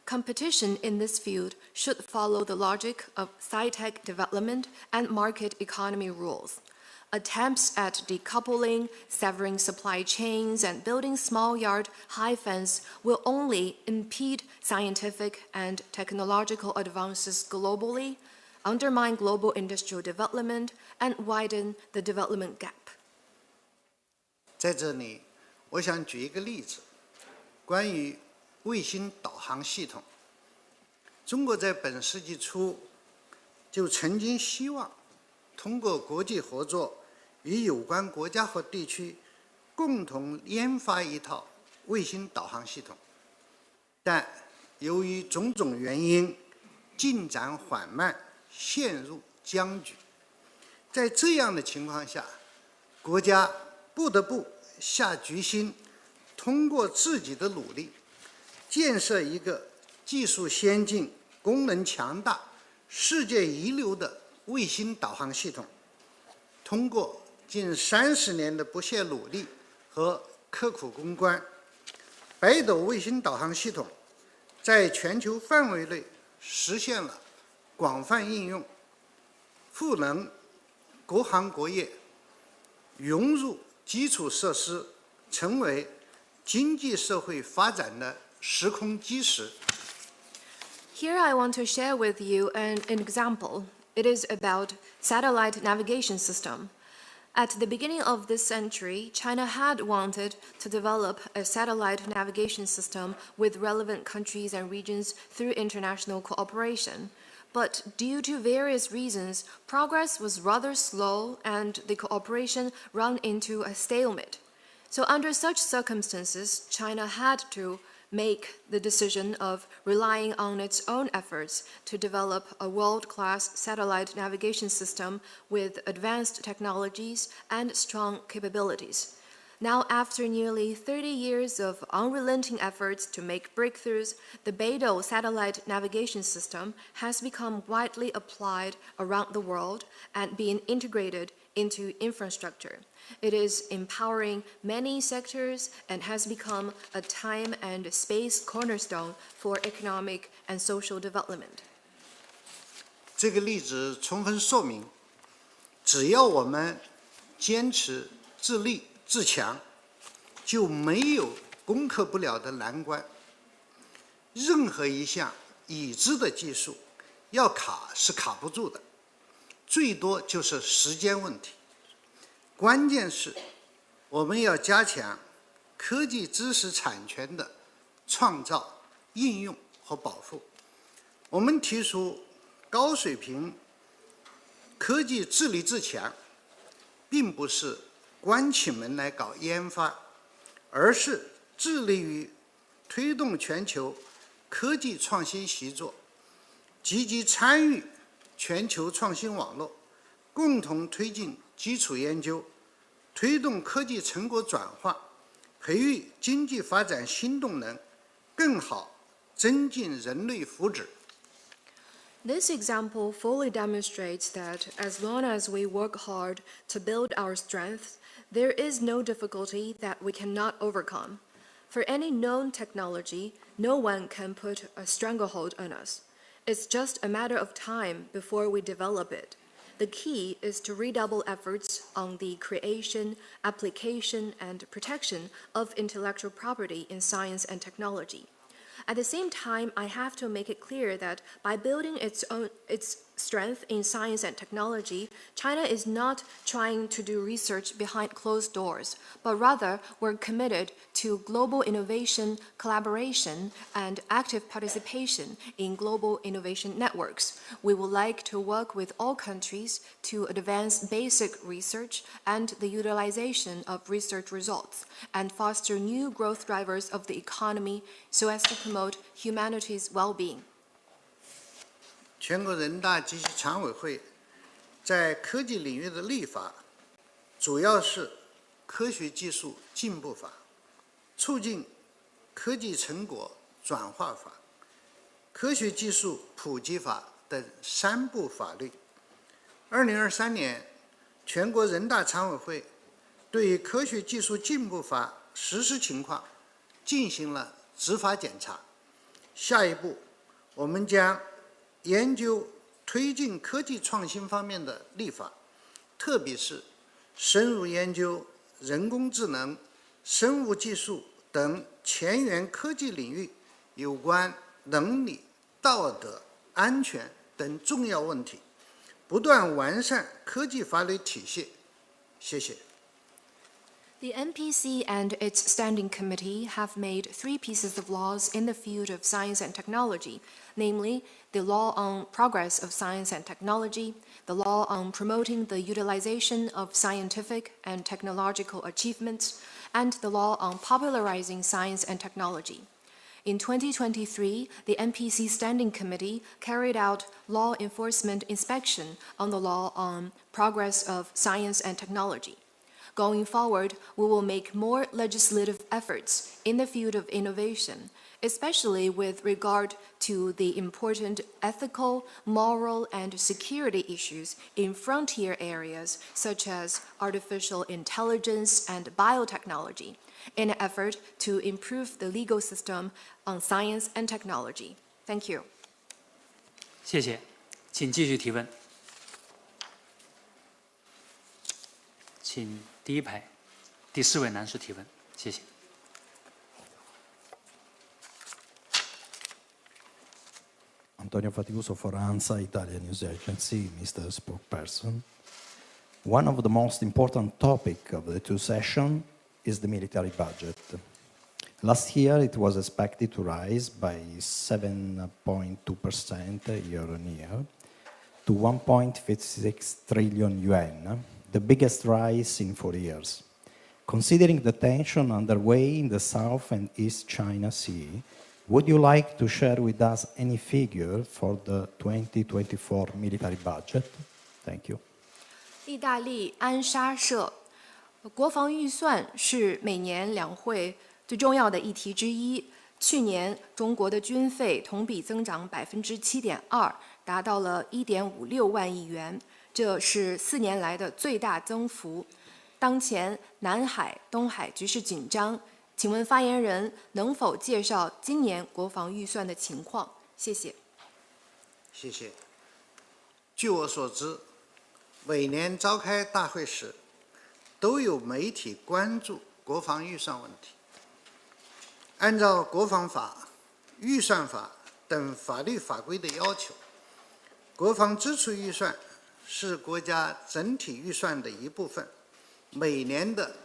Speaker 3: Competition in this field should follow the logic of sci-tech development and market economy rules. Attempts at decoupling, severing supply chains, and building small yard high fence will only impede scientific and technological advances globally, undermine global industrial development, and widen the development gap.
Speaker 5: 在这里，我想举一个例子，关于卫星导航系统。中国在本世纪初就曾经希望通过国际合作，与有关国家和地区共同研发一套卫星导航系统，但由于种种原因，进展缓慢，陷入僵局。在这样的情况下，国家不得不下决心，通过自己的努力，建设一个技术先进、功能强大、世界一流的卫星导航系统。通过近30年的不懈努力和刻苦攻关，北斗卫星导航系统在全球范围内实现了广泛应用，赋能国行国业，融入基础设施，成为经济社会发展的时空基石。
Speaker 3: Here I want to share with you an example. It is about satellite navigation system. At the beginning of this century, China had wanted to develop a satellite navigation system with relevant countries and regions through international cooperation. But due to various reasons, progress was rather slow and the cooperation ran into a stalemate. So under such circumstances, China had to make the decision of relying on its own efforts to develop a world-class satellite navigation system with advanced technologies and strong capabilities. Now, after nearly 30 years of unrelenting efforts to make breakthroughs, the Beidou satellite navigation system has become widely applied around the world and being integrated into infrastructure. It is empowering many sectors and has become a time and space cornerstone for economic and social development.
Speaker 5: 这个例子充分说明，只要我们坚持自立自强，就没有攻克不了的难关。任何一项已知的技术，要卡是卡不住的，最多就是时间问题。关键是，我们要加强科技知识产权的创造、应用和保护。我们提出高水平科技自立自强，并不是关起门来搞研发，而是致力于推动全球科技创新习作，积极参与全球创新网络，共同推进基础研究，推动科技成果转化，培育经济发展新动能，更好增进人类福祉。
Speaker 3: This example fully demonstrates that as long as we work hard to build our strength, there is no difficulty that we cannot overcome. For any known technology, no one can put a stranglehold on us. It's just a matter of time before we develop it. The key is to redouble efforts on the creation, application, and protection of intellectual property in science and technology. At the same time, I have to make it clear that by building its strength in science and technology, China is not trying to do research behind closed doors, but rather we're committed to global innovation, collaboration, and active participation in global innovation networks. We would like to work with all countries to advance basic research and the utilization of research results, and foster new growth drivers of the economy so as to promote humanity's well-being.
Speaker 5: 全国人大及其常委会在科技领域的立法，主要是科学技术进步法、促进科技成果转化法、科学技术普及法等3部法律。2023年，全国人大常委会对于科学技术进步法实施情况进行了执法检查。下一步，我们将研究推进科技创新方面的立法，特别是深入研究人工智能、生物技术等前沿科技领域有关伦理、道德、安全等重要问题，不断完善科技法律体系。谢谢。
Speaker 3: The NPC and its standing committee have made 3 pieces of laws in the field of science and technology, namely the law on progress of science and technology, the law on promoting the utilization of scientific and technological achievements, and the law on popularizing science and technology. In 2023, the NPC Standing Committee carried out law enforcement inspection on the law on progress of science and technology. Going forward, we will make more legislative efforts in the field of innovation, especially with regard to the important ethical, moral, and security issues in frontier areas such as artificial intelligence and biotechnology, in an effort to improve the legal system on science and technology. Thank you.
Speaker 2: 谢谢，请继续提问。请第一排第4位男士提问，谢谢。
Speaker 11: Antonio Faticoso for ANSA, Italian News Agency, Mr. Spokesperson. One of the most important topics of the 2 sessions is the military budget. Last year it was expected to rise by 7.2% year on year to 1.56 trillion yuan, the biggest rise in 4 years. Considering the tension underway in the South and East China Sea, would you like to share with us any figure for the 2024 military budget? Thank you.
Speaker 3: 意大利安莎社，国防预算是每年两会最重要的议题之一。去年中国的军费同比增长7.2%，达到了1.56万亿元。这是4年来的最大增幅。当前南海、东海局势紧张，请问发言人能否介绍今年国防预算的情况？谢谢。
Speaker 5: 谢谢。据我所知，每年召开大会时，都有媒体关注国防预算问题。按照国防法、预算法等法律法规的要求，国防支出预算是国家整体预算的一部分，每年的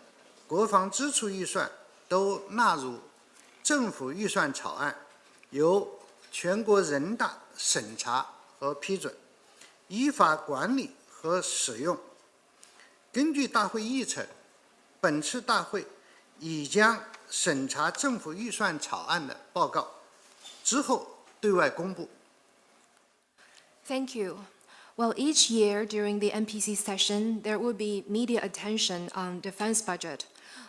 Speaker 5: 国防支出预算都纳入政府预算草案，由全国人大审查和批准，依法管理和使用。根据大会议程，本次大会已将审查政府预算草案的报告，之后对外公布。
Speaker 3: Thank you. Well, each year during the NPC session, there will be media attention on defense budget.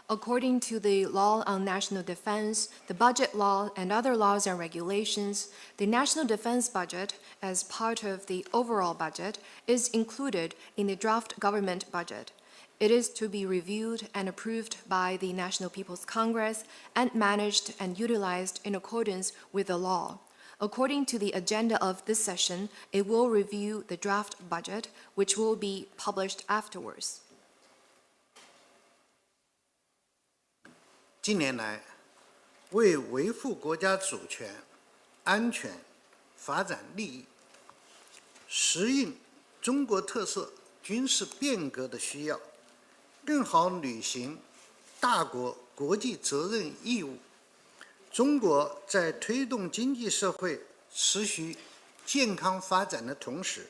Speaker 3: According to the law on national defense, the budget law, and other laws and regulations, the national defense budget, as part of the overall budget, is included in the draft government budget. It is to be reviewed and approved by the National People's Congress and managed and utilized in accordance with the law. According to the agenda of this session, it will review the draft budget, which will be published afterwards.
Speaker 5: 近年来，为维护国家主权、安全、发展利益，适应中国特色军事变革的需要，更好履行大国国际责任义务。中国在推动经济社会持续健康发展的同时，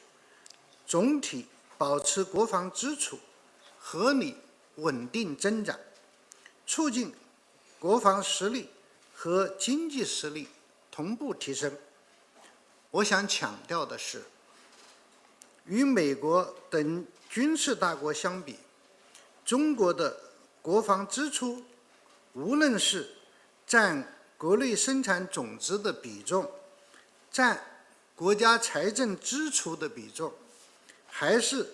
Speaker 5: 总体保持国防支出合理稳定增长，促进国防实力和经济实力同步提升。我想强调的是，与美国等军事大国相比，中国的国防支出无论是占国内生产总值的比重，占国家财政支出的比重，还是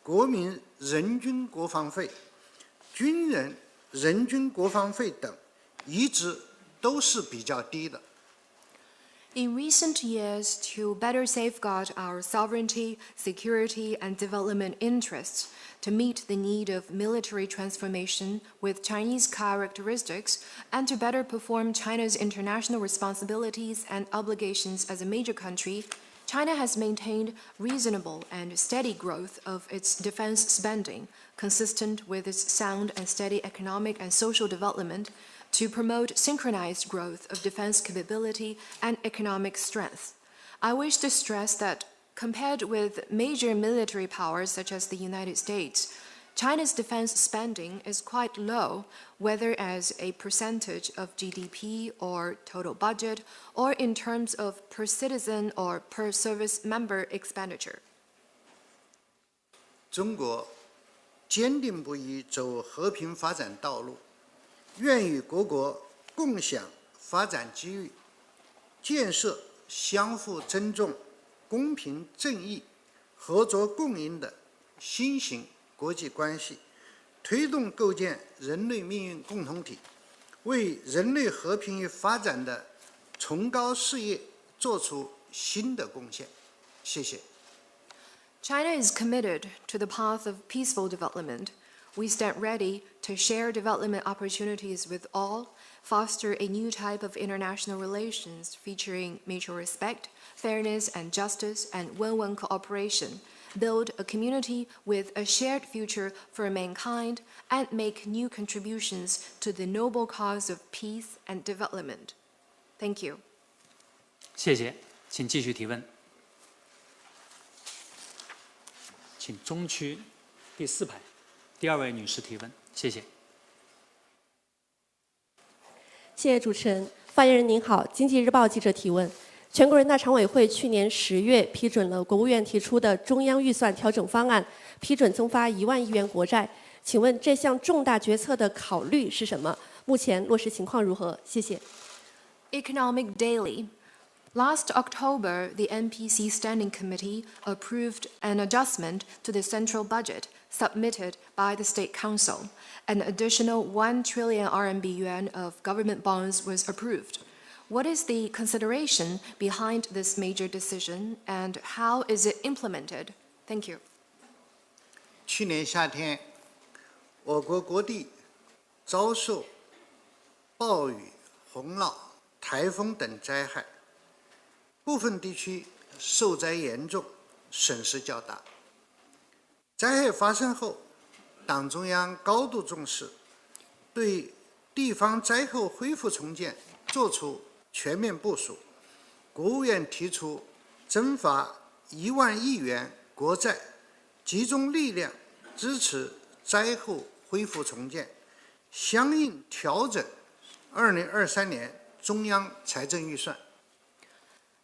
Speaker 5: 国民人均国防费、军人人均国防费等，一直都是比较低的。
Speaker 3: In recent years, to better safeguard our sovereignty, security, and development interests, to meet the need of military transformation with Chinese characteristics, and to better perform China's international responsibilities and obligations as a major country, China has maintained reasonable and steady growth of its defense spending, consistent with its sound and steady economic and social development, to promote synchronized growth of defense capability and economic strength. I wish to stress that compared with major military powers such as the United States, China's defense spending is quite low, whether as a percentage of GDP or total budget, or in terms of per citizen or per service member expenditure.
Speaker 5: 中国坚定不移走和平发展道路，愿与各国共享发展机遇，建设相互尊重、公平正义、合作共赢的新型国际关系，推动构建人类命运共同体，为人类和平与发展的崇高事业做出新的贡献。谢谢。
Speaker 3: China is committed to the path of peaceful development. We stand ready to share development opportunities with all, foster a new type of international relations featuring mutual respect, fairness and justice, and win-win cooperation, build a community with a shared future for mankind, and make new contributions to the noble cause of peace and development. Thank you.
Speaker 2: 谢谢，请继续提问。请中区第4排第2位女士提问，谢谢。
Speaker 12: 谢谢主持人。发言人您好，经济日报记者提问：全国人大常委会去年10月批准了国务院提出的中央预算调整方案，批准增发1万亿元国债。请问这项重大决策的考虑是什么？目前落实情况如何？谢谢。
Speaker 3: Economic Daily. Last October, the NPC Standing Committee approved an adjustment to the central budget submitted by the State Council. An additional 1 trillion RMB yuan of government bonds was approved. What is the consideration behind this major decision, and how is it implemented? Thank you.
Speaker 5: 去年夏天，我国各地遭受暴雨、洪涝、台风等灾害，部分地区受灾严重，损失较大。灾害发生后，党中央高度重视，对地方灾后恢复重建作出全面部署。国务院提出增发1万亿元国债，集中力量支持灾后恢复重建，相应调整2023年中央财政预算。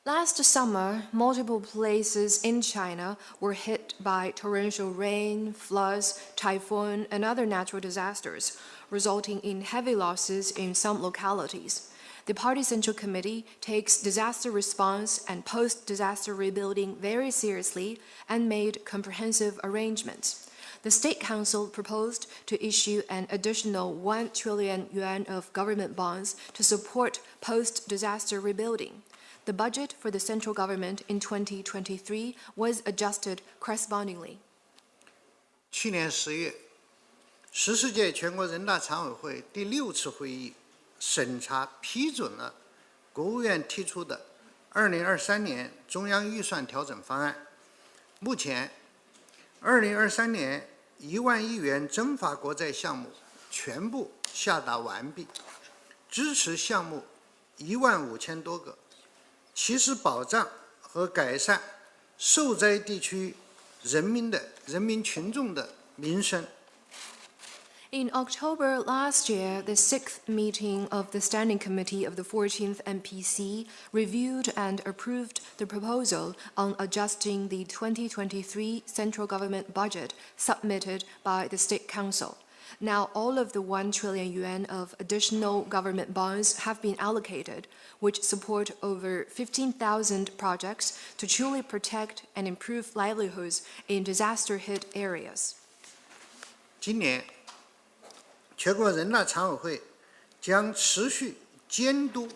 Speaker 3: Last summer, multiple places in China were hit by torrential rain, floods, typhoon, and other natural disasters, resulting in heavy losses in some localities. The Party Central Committee takes disaster response and post-disaster rebuilding very seriously and made comprehensive arrangements. The State Council proposed to issue an additional 1 trillion yuan of government bonds to support post-disaster rebuilding. The budget for the central government in 2023 was adjusted correspondingly.
Speaker 5: 去年10月，14届全国人大常委会第6次会议审查批准了国务院提出的2023年中央预算调整方案。目前，2023年1万亿元增发国债项目全部下达完毕，支持项目15000多个，其实保障和改善受灾地区人民群众的民生。
Speaker 3: In October last year, the 6th meeting of the Standing Committee of the 14th MPC reviewed and approved the proposal on adjusting the 2023 central government budget submitted by the State Council. Now, all of the 1 trillion yuan of additional government bonds have been allocated, which support over 15,000 projects to truly protect and improve livelihoods in disaster-hit areas.
Speaker 5: 今年，全国人大常委会将持续监督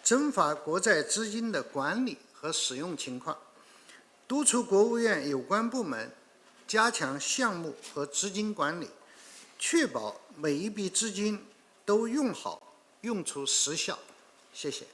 Speaker 5: 增发国债资金的管理和使用情况，督促国务院有关部门加强项目和资金管理，确保每一笔资金都用好、用出实效。谢谢。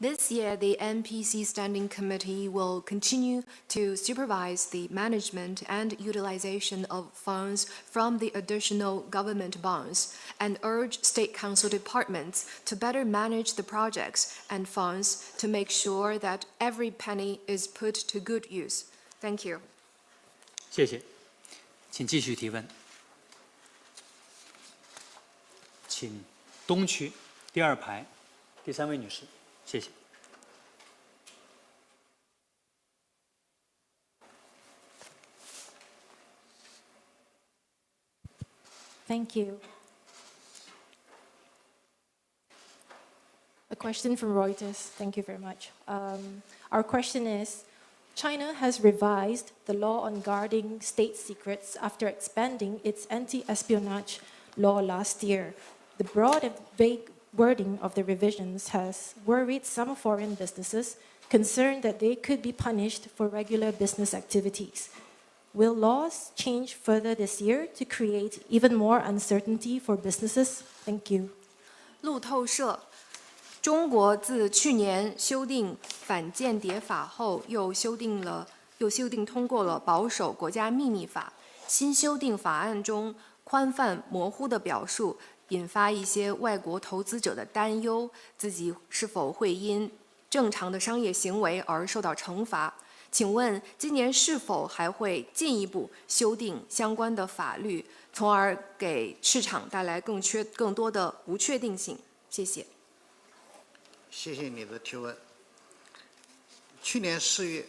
Speaker 3: This year, the NPC Standing Committee will continue to supervise the management and utilization of funds from the additional government bonds and urge State Council departments to better manage the projects and funds to make sure that every penny is put to good use. Thank you.
Speaker 2: 谢谢，请继续提问。请东区第2排第3位女士，谢谢。
Speaker 13: Thank you. A question from Reuters. Thank you very much. Our question is, China has revised the law on guarding state secrets after expanding its anti-espionage law last year. The broad and vague wording of the revisions has worried some foreign businesses, concerned that they could be punished for regular business activities. Will laws change further this year to create even more uncertainty for businesses? Thank you.
Speaker 3: 路透社，中国自去年修订反间谍法后，又修订通过了保守国家秘密法。新修订法案中宽泛模糊的表述，引发一些外国投资者的担忧，自己是否会因正常的商业行为而受到惩罚。请问今年是否还会进一步修订相关的法律，从而给市场带来更多的不确定性？谢谢。
Speaker 5: 谢谢你的提问。去年4月，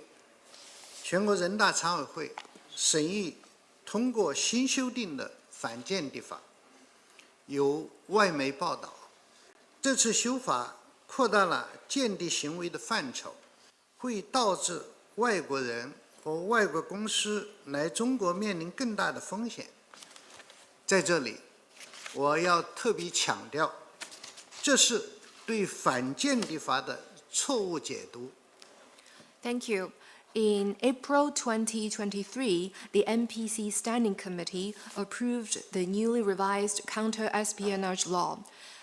Speaker 5: 全国人大常委会审议通过新修订的反间谍法。有外媒报道，这次修法扩大了间谍行为的范畴，会导致外国人和外国公司来中国面临更大的风险。在这里，我要特别强调，这是对反间谍法的错误解读。
Speaker 3: Thank you. In April 2023, the NPC Standing Committee approved the newly revised counter-espionage law.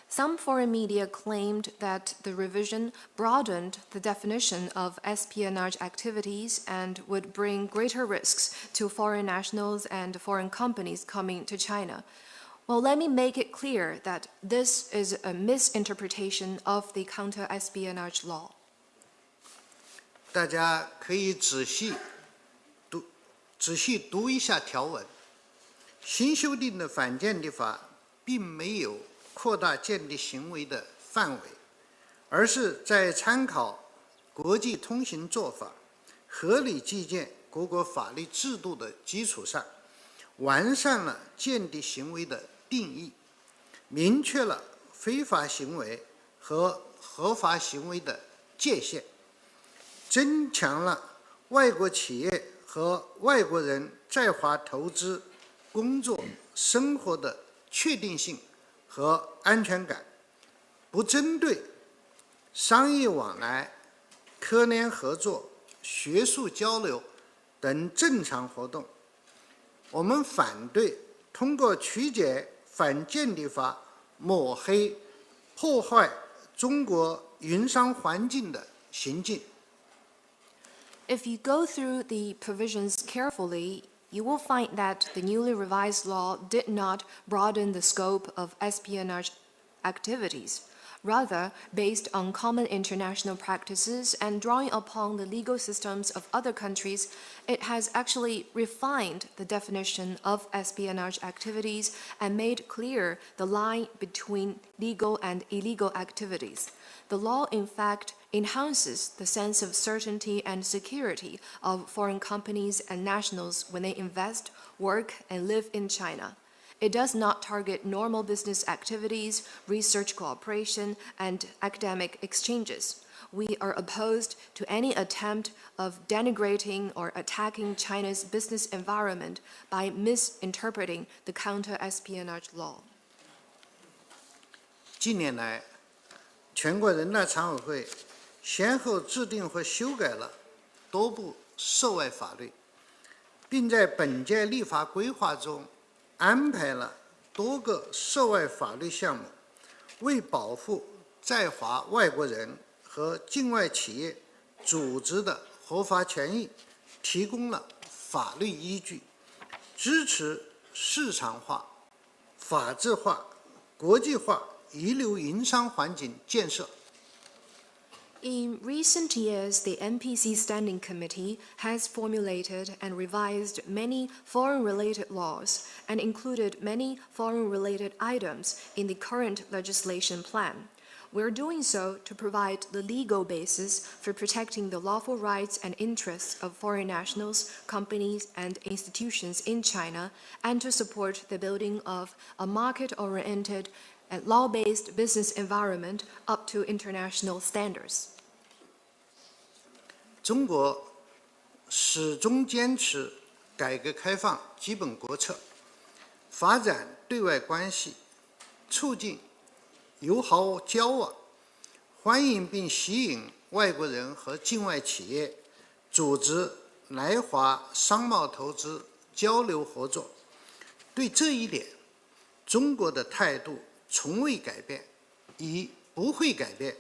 Speaker 3: Some foreign media claimed that the revision broadened the definition of espionage activities and would bring greater risks to foreign nationals and foreign companies coming to China. Well, let me make it clear that this is a misinterpretation of the counter-espionage law.
Speaker 5: 大家可以仔细读一下条文。新修订的反间谍法并没有扩大间谍行为的范围，而是在参考国际通行做法、合理借鉴各国法律制度的基础上，完善了间谍行为的定义，明确了非法行为和合法行为的界限，增强了外国企业和外国人在华投资、工作、生活的确定性和安全感，不针对商业往来、科研合作、学术交流等正常活动。我们反对通过曲解反间谍法抹黑、破坏中国营商环境的行径。
Speaker 3: If you go through the provisions carefully, you will find that the newly revised law did not broaden the scope of espionage activities. Rather, based on common international practices and drawing upon the legal systems of other countries, it has actually refined the definition of espionage activities and made clear the line between legal and illegal activities. The law, in fact, enhances the sense of certainty and security of foreign companies and nationals when they invest, work, and live in China. It does not target normal business activities, research cooperation, and academic exchanges. We are opposed to any attempt of denigrating or attacking China's business environment by misinterpreting the counter-espionage law.
Speaker 5: 近年来，全国人大常委会先后制定或修改了多部涉外法律，并在本届立法规划中安排了多个涉外法律项目，为保护在华外国人和境外企业组织的合法权益提供了法律依据，支持市场化、法治化、国际化一流营商环境建设。
Speaker 3: In recent years, the NPC Standing Committee has formulated and revised many foreign-related laws and included many foreign-related items in the current legislation plan. We're doing so to provide the legal basis for protecting the lawful rights and interests of foreign nationals, companies, and institutions in China, and to support the building of a market-oriented and law-based business environment up to international standards.
Speaker 5: 中国始终坚持改革开放基本国策，发展对外关系，促进友好交往，欢迎并吸引外国人和境外企业组织来华商贸投资交流合作。对这一点，中国的态度从未改变，亦不会改变。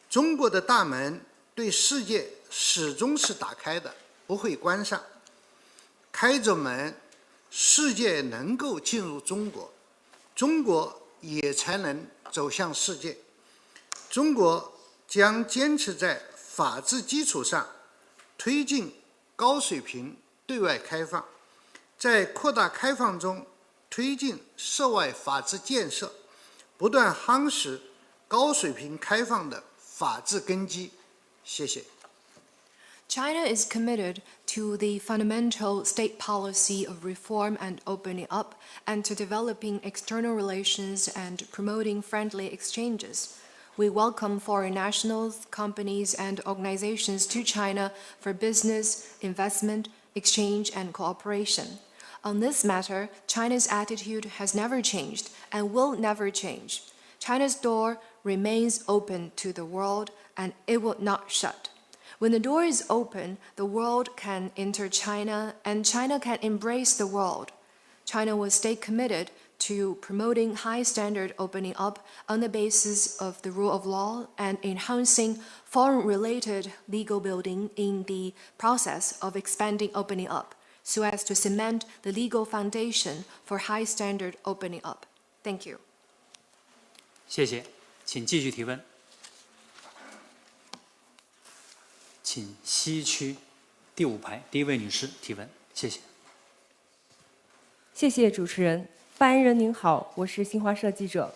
Speaker 5: 中国的大门对世界始终是打开的，不会关上。开着门，世界能够进入中国，中国也才能走向世界。中国将坚持在法治基础上推进高水平对外开放，在扩大开放中推进涉外法治建设，不断夯实高水平开放的法治根基。谢谢。
Speaker 3: China is committed to the fundamental state policy of reform and opening up, and to developing external relations and promoting friendly exchanges. We welcome foreign nationals, companies, and organizations to China for business, investment, exchange, and cooperation. On this matter, China's attitude has never changed and will never change. China's door remains open to the world, and it will not shut. When the door is open, the world can enter China, and China can embrace the world. China will stay committed to promoting high standard opening up on the basis of the rule of law and enhancing foreign-related legal building in the process of expanding opening up, so as to cement the legal foundation for high standard opening up. Thank you.
Speaker 2: 谢谢，请继续提问。请西区第5排第1位女士提问，谢谢。
Speaker 14: 谢谢主持人。发言人您好，我是新华社记者。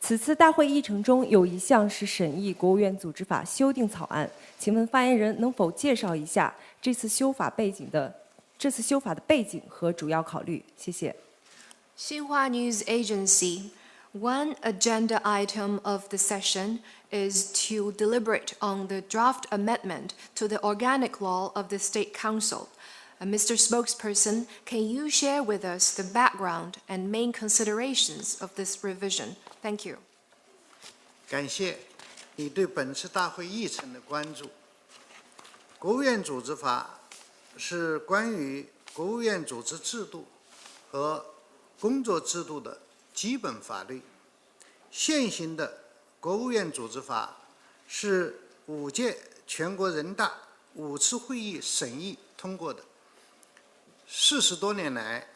Speaker 14: 此次大会议程中有一项是审议国务院组织法修订草案，请问发言人能否介绍一下这次修法的背景和主要考虑？谢谢。
Speaker 3: Xinhua News Agency. One agenda item of the session is to deliberate on the draft amendment to the organic law of the State Council. Mr. Spokesperson, can you share with us the background and main considerations of this revision? Thank you.
Speaker 5: 感谢你对本次大会议程的关注。国务院组织法是关于国务院组织制度和工作制度的基本法律。现行的国务院组织法是5届全国人大5次会议审议通过的，40多年来，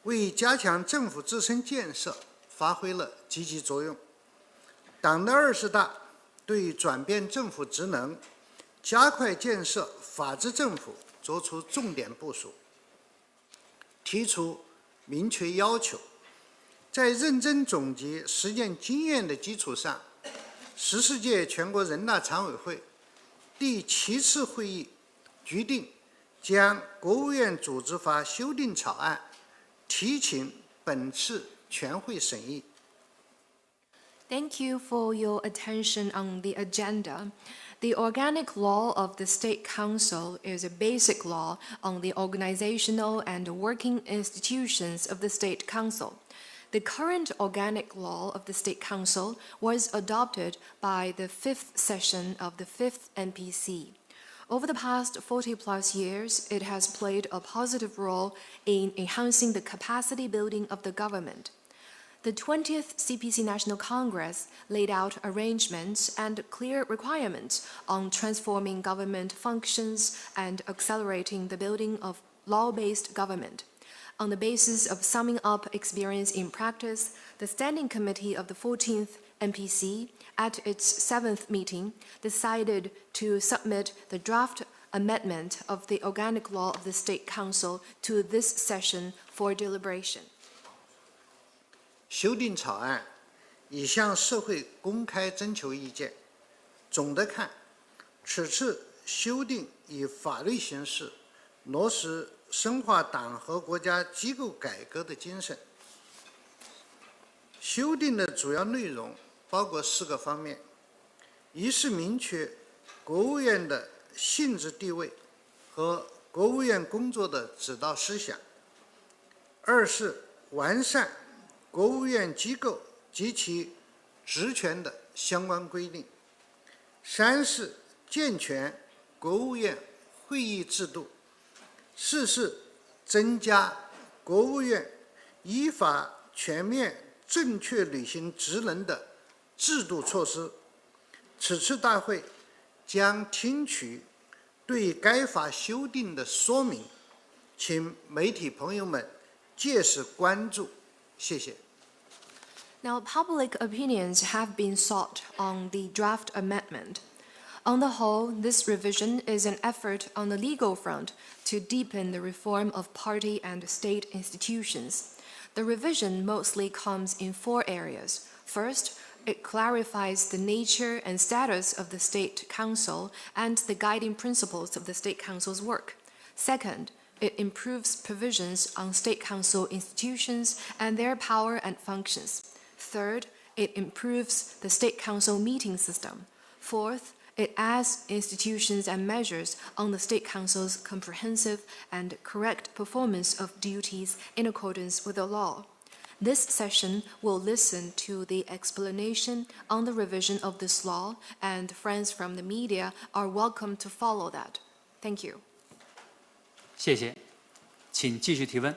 Speaker 5: 为加强政府自身建设发挥了积极作用。党的20大对转变政府职能、加快建设法治政府作出重点部署，提出明确要求，在认真总结实践经验的基础上，14届全国人大常委会第7次会议决定将国务院组织法修订草案提请本次全会审议。
Speaker 3: Thank you for your attention on the agenda. The organic law of the State Council is a basic law on the organizational and working institutions of the State Council. The current organic law of the State Council was adopted by the 5th session of the 5th NPC. Over the past 40-plus years, it has played a positive role in enhancing the capacity building of the government. The 20th CPC National Congress laid out arrangements and clear requirements on transforming government functions and accelerating the building of law-based government. On the basis of summing up experience in practice, the Standing Committee of the 14th NPC, at its 7th meeting, decided to submit the draft amendment of the organic law of the State Council to this session for deliberation.
Speaker 5: 修订草案已向社会公开征求意见。总的看，此次修订以法律形式落实深化党和国家机构改革的精神。修订的主要内容包括4个方面：一是明确国务院的性质地位和国务院工作的指导思想；二是完善国务院机构及其职权的相关规定；三是健全国务院会议制度；四是增加国务院依法全面正确履行职能的制度措施。此次大会将听取对该法修订的说明，请媒体朋友们届时关注。谢谢。
Speaker 3: Now, public opinions have been sought on the draft amendment. On the whole, this revision is an effort on the legal front to deepen the reform of party and state institutions. The revision mostly comes in 4 areas. First, it clarifies the nature and status of the State Council and the guiding principles of the State Council's work. Second, it improves provisions on State Council institutions and their power and functions. Third, it improves the State Council meeting system. Fourth, it adds institutions and measures on the State Council's comprehensive and correct performance of duties in accordance with the law. This session will listen to the explanation on the revision of this law, and friends from the media are welcome to follow that. Thank you.
Speaker 2: 谢谢，请继续提问。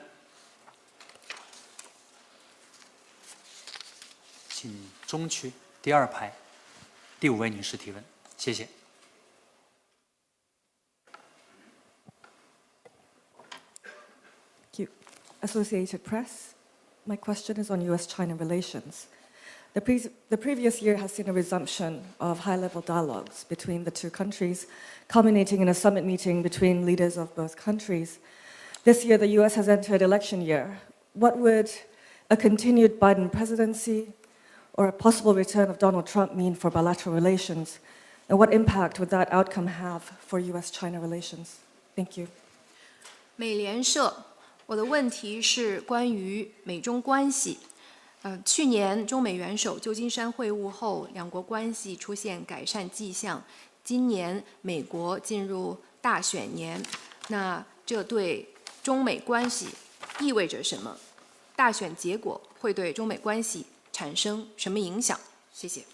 Speaker 2: 请中区第2排第5位女士提问，谢谢。
Speaker 14: Thank you. Associated Press. My question is on U.S.-China relations. The previous year has seen a resumption of high-level dialogues between the two countries, culminating in a summit meeting between leaders of both countries. This year, the U.S. has entered election year. What would a continued Biden presidency or a possible return of Donald Trump mean for bilateral relations? And what impact would that outcome have for U.S.-China relations? Thank you.
Speaker 3: 美联社，我的问题是关于美中关系。去年中美元首旧金山会晤后，两国关系出现改善迹象。今年美国进入大选年，那这对中美关系意味着什么？大选结果会对中美关系产生什么影响？谢谢。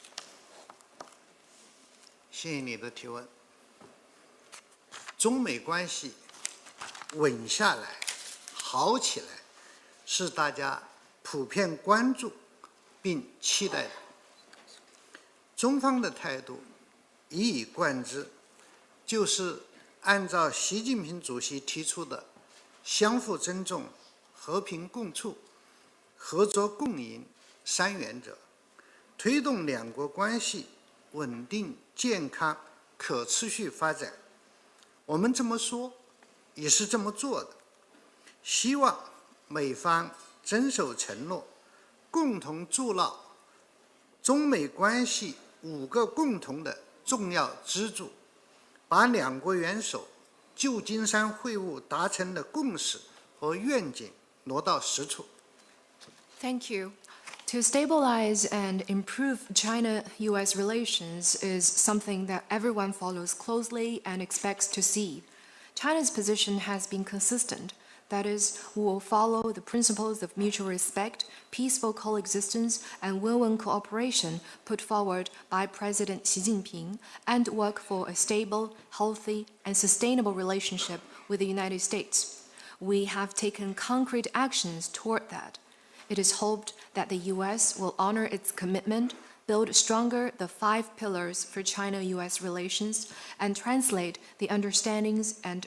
Speaker 5: 谢谢你的提问。中美关系稳下来、好起来，是大家普遍关注并期待的。中方的态度一以贯之，就是按照习近平主席提出的相互尊重、和平共处、合作共赢三原则，推动两国关系稳定、健康、可持续发展。我们这么说，也是这么做的。希望美方遵守承诺，共同筑牢中美关系5个共同的重要支柱，把两国元首旧金山会晤达成的共识和愿景挪到实处。
Speaker 3: Thank you. To stabilize and improve China-US relations is something that everyone follows closely and expects to see. China's position has been consistent. That is, we will follow the principles of mutual respect, peaceful coexistence, and win-win cooperation put forward by President Xi Jinping and work for a stable, healthy, and sustainable relationship with the United States. We have taken concrete actions toward that. It is hoped that the U.S. will honor its commitment, build stronger the 5 pillars for China-U.S. relations, and translate the understandings and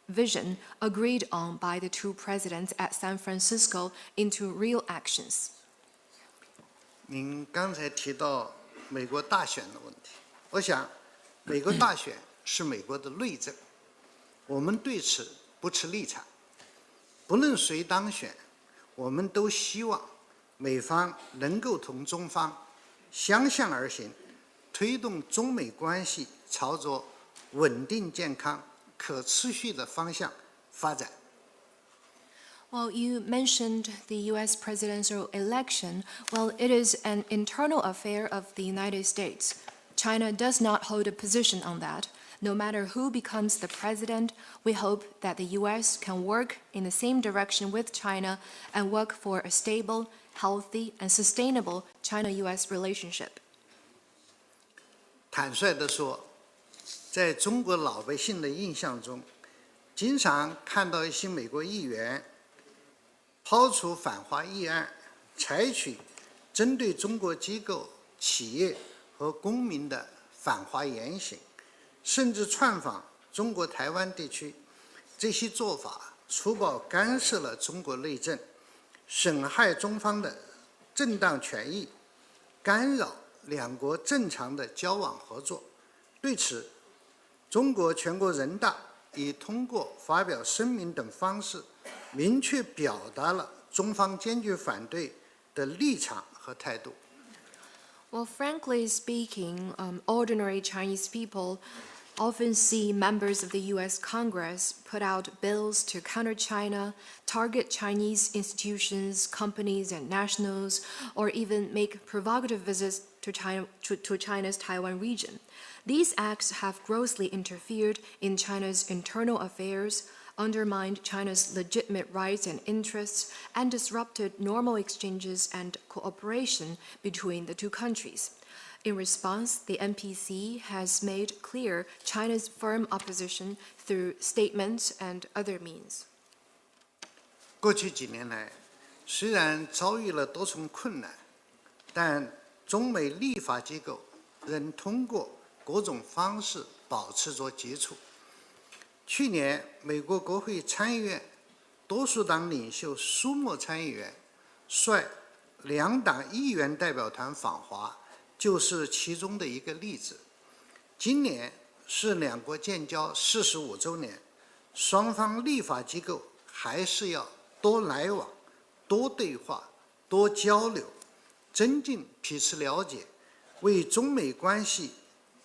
Speaker 3: vision agreed on by the 2 presidents at San Francisco into real actions.
Speaker 5: 您刚才提到美国大选的问题，我想，美国大选是美国的内政，我们对此不持立场。不论谁当选，我们都希望美方能够同中方相向而行，推动中美关系朝着稳定、健康、可持续的方向发展。
Speaker 3: Well, you mentioned the U.S. presidential election. Well, it is an internal affair of the United States. China does not hold a position on that. No matter who becomes the president, we hope that the U.S. can work in the same direction with China and work for a stable, healthy, and sustainable China-U.S. relationship.
Speaker 5: 坦率地说，在中国老百姓的印象中，经常看到一些美国议员抛出反华议案，采取针对中国机构、企业和公民的反华言行，甚至窜访中国台湾地区。这些做法粗暴干涉了中国内政，损害中方的正当权益，干扰两国正常的交往合作。对此，中国全国人大已通过发表声明等方式，明确表达了中方坚决反对的立场和态度。
Speaker 3: Well, frankly speaking, ordinary Chinese people often see members of the U.S. Congress put out bills to counter China, target Chinese institutions, companies, and nationals, or even make provocative visits to China's Taiwan region. These acts have grossly interfered in China's internal affairs, undermined China's legitimate rights and interests, and disrupted normal exchanges and cooperation between the 2 countries. In response, the NPC has made clear China's firm opposition through statements and other means.
Speaker 5: 过去几年来，虽然遭遇了多重困难，但中美立法机构仍通过各种方式保持着接触。去年，美国国会参议院多数党领袖舒默参议员率2党议员代表团访华，就是其中的一个例子。今年是两国建交45周年，双方立法机构还是要多来往、多对话、多交流，增进彼此了解，为中美关系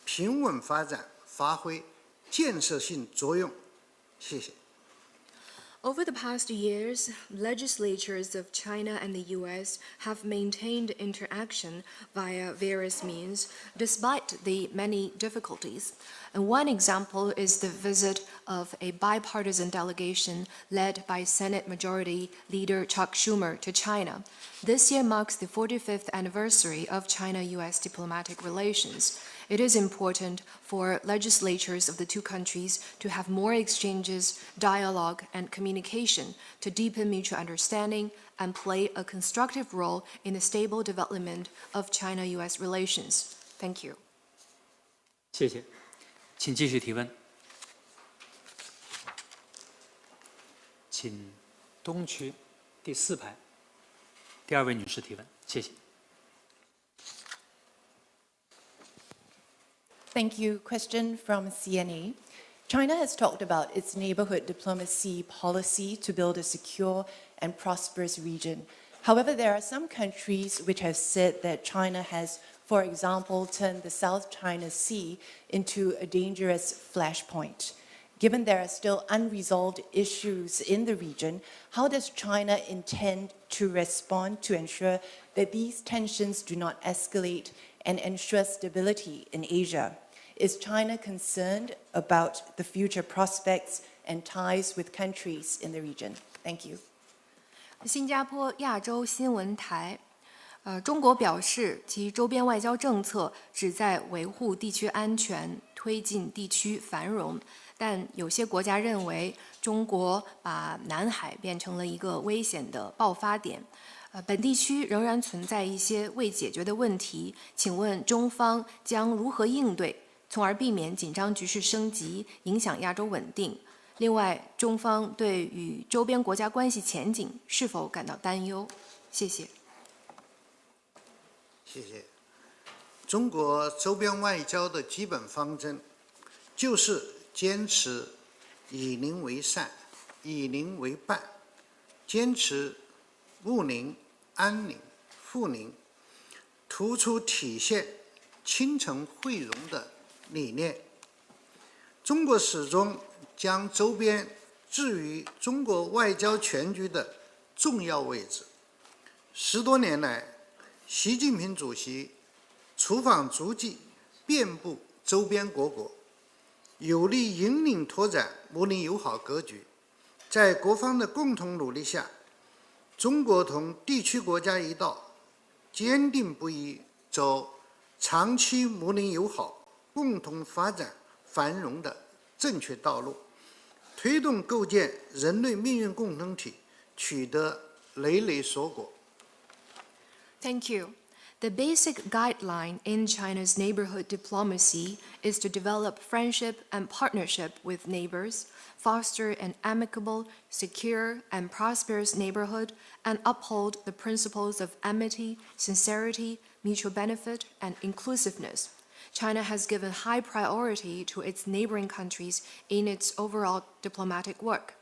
Speaker 5: 平稳发展发挥建设性作用。谢谢。
Speaker 3: Over the past years, legislatures of China and the U.S. have maintained interaction via various means, despite the many difficulties. And one example is the visit of a bipartisan delegation led by Senate Majority Leader Chuck Schumer to China. This year marks the 45th anniversary of China-U.S. diplomatic relations. It is important for legislatures of the 2 countries to have more exchanges, dialogue, and communication to deepen mutual understanding and play a constructive role in the stable development of China-U.S. relations. Thank you.
Speaker 2: 谢谢，请继续提问。请东区第4排第2位女士提问，谢谢。
Speaker 15: Thank you. Question from CNA. China has talked about its neighborhood diplomacy policy to build a secure and prosperous region. However, there are some countries which have said that China has, for example, turned the South China Sea into a dangerous flashpoint. Given there are still unresolved issues in the region, how does China intend to respond to ensure that these tensions do not escalate and ensure stability in Asia? Is China concerned about the future prospects and ties with countries in the region? Thank you.
Speaker 3: 新加坡亚洲新闻台，中国表示其周边外交政策旨在维护地区安全，推进地区繁荣。但有些国家认为中国把南海变成了一个危险的爆发点。本地区仍然存在一些未解决的问题，请问中方将如何应对，从而避免紧张局势升级，影响亚洲稳定？另外，中方对与周边国家关系前景是否感到担忧？谢谢。
Speaker 5: 谢谢。中国周边外交的基本方针就是坚持以邻为善，以邻为伴，坚持睦邻、安邻、富邻，突出体现亲诚惠容的理念。中国始终将周边置于中国外交全局的重要位置。10多年来，习近平主席出访足迹遍布周边各国，有力引领拓展睦邻友好格局。在各方的共同努力下，中国同地区国家一道，坚定不移走长期睦邻友好、共同发展繁荣的正确道路，推动构建人类命运共同体取得累累硕果。
Speaker 3: Thank you. The basic guideline in China's neighborhood diplomacy is to develop friendship and partnership with neighbors, foster an amicable, secure, and prosperous neighborhood, and uphold the principles of amity, sincerity, mutual benefit, and inclusiveness. China has given high priority to its neighboring countries in its overall diplomatic work.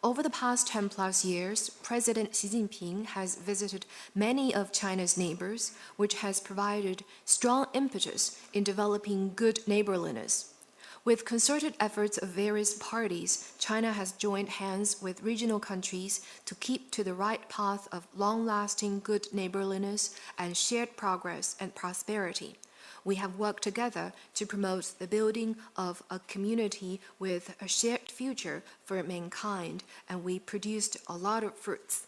Speaker 3: Over the past 10+ years, President Xi Jinping has visited many of China's neighbors, which has provided strong impetus in developing good neighborliness. With concerted efforts of various parties, China has joined hands with regional countries to keep to the right path of long-lasting good neighborliness and shared progress and prosperity. We have worked together to promote the building of a community with a shared future for mankind, and we produced a lot of fruits.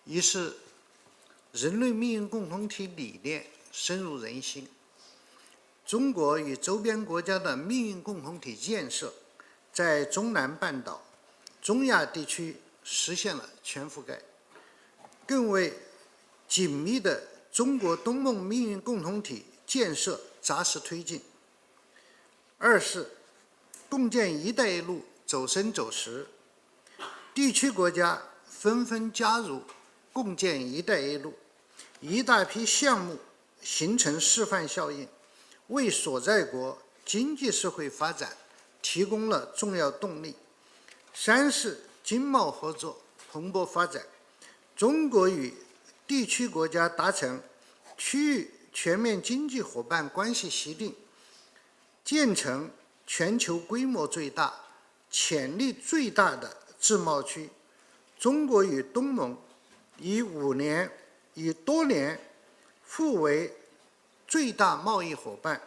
Speaker 5: 一是人类命运共同体理念深入人心，中国与周边国家的命运共同体建设在中南半岛、中亚地区实现了全覆盖，更为紧密的中国东盟命运共同体建设扎实推进。二是共建“一带一路”走深走实，地区国家纷纷加入共建“一带一路”，一大批项目形成示范效应，为所在国经济社会发展提供了重要动力。三是经贸合作蓬勃发展，中国与地区国家达成区域全面经济伙伴关系协定，建成全球规模最大、潜力最大的自贸区。中国与东盟以多年互为最大贸易伙伴，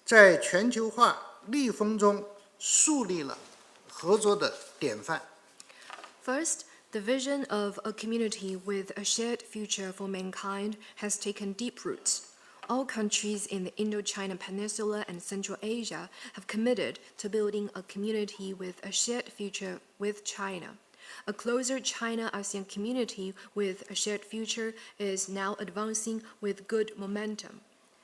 Speaker 5: 在全球化逆风中树立了合作的典范。
Speaker 3: First, the vision of a community with a shared future for mankind has taken deep roots. All countries in the Indochina Peninsula and Central Asia have committed to building a community with a shared future with China. A closer China-ASEAN community with a shared future is now advancing with good momentum.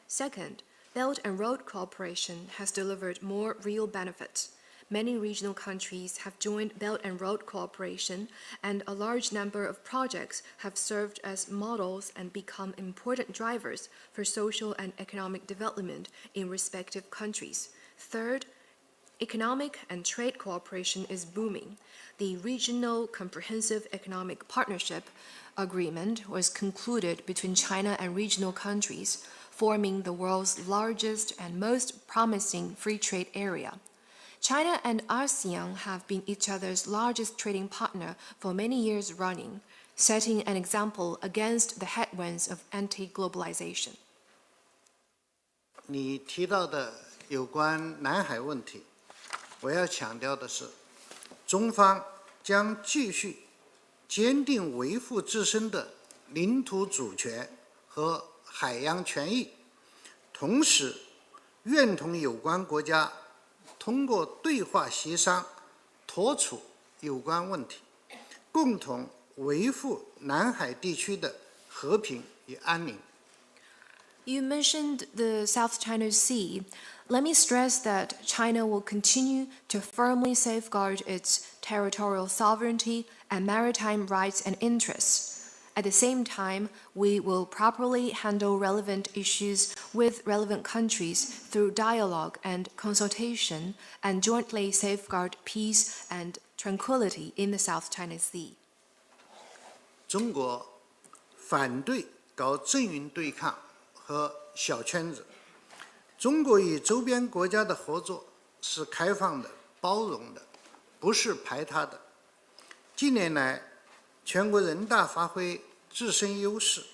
Speaker 3: Second, Belt and Road cooperation has delivered more real benefits. many regional countries have joined Belt and Road cooperation, and a large number of projects have served as models and become important drivers for social and economic development in respective countries. Third, economic and trade cooperation is booming. The Regional Comprehensive Economic Partnership Agreement was concluded between China and regional countries, forming the world's largest and most promising free trade area. China and ASEAN have been each other's largest trading partner for many years running, setting an example against the headwinds of anti-globalization.
Speaker 5: 你提到的有关南海问题，我要强调的是，中方将继续坚定维护自身的领土主权和海洋权益，同时愿同有关国家通过对话协商妥处有关问题，共同维护南海地区的和平与安宁。
Speaker 3: You mentioned the South China Sea. Let me stress that China will continue to firmly safeguard its territorial sovereignty and maritime rights and interests. At the same time, we will properly handle relevant issues with relevant countries through dialogue and consultation, and jointly safeguard peace and tranquility in the South China Sea.
Speaker 5: 中国反对搞阵营对抗和小圈子。中国与周边国家的合作是开放的、包容的，不是排他的。近年来，全国人大发挥自身优势，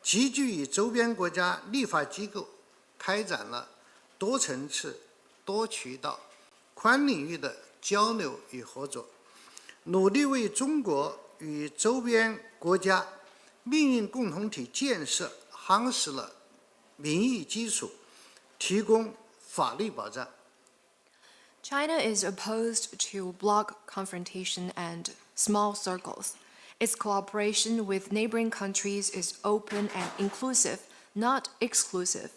Speaker 5: 积极与周边国家立法机构开展了多层次、多渠道、宽领域的交流与合作，努力为中国与周边国家命运共同体建设夯实了民意基础，提供法律保障。
Speaker 3: China is opposed to bloc confrontation and small circles. Its cooperation with neighboring countries is open and inclusive, not exclusive.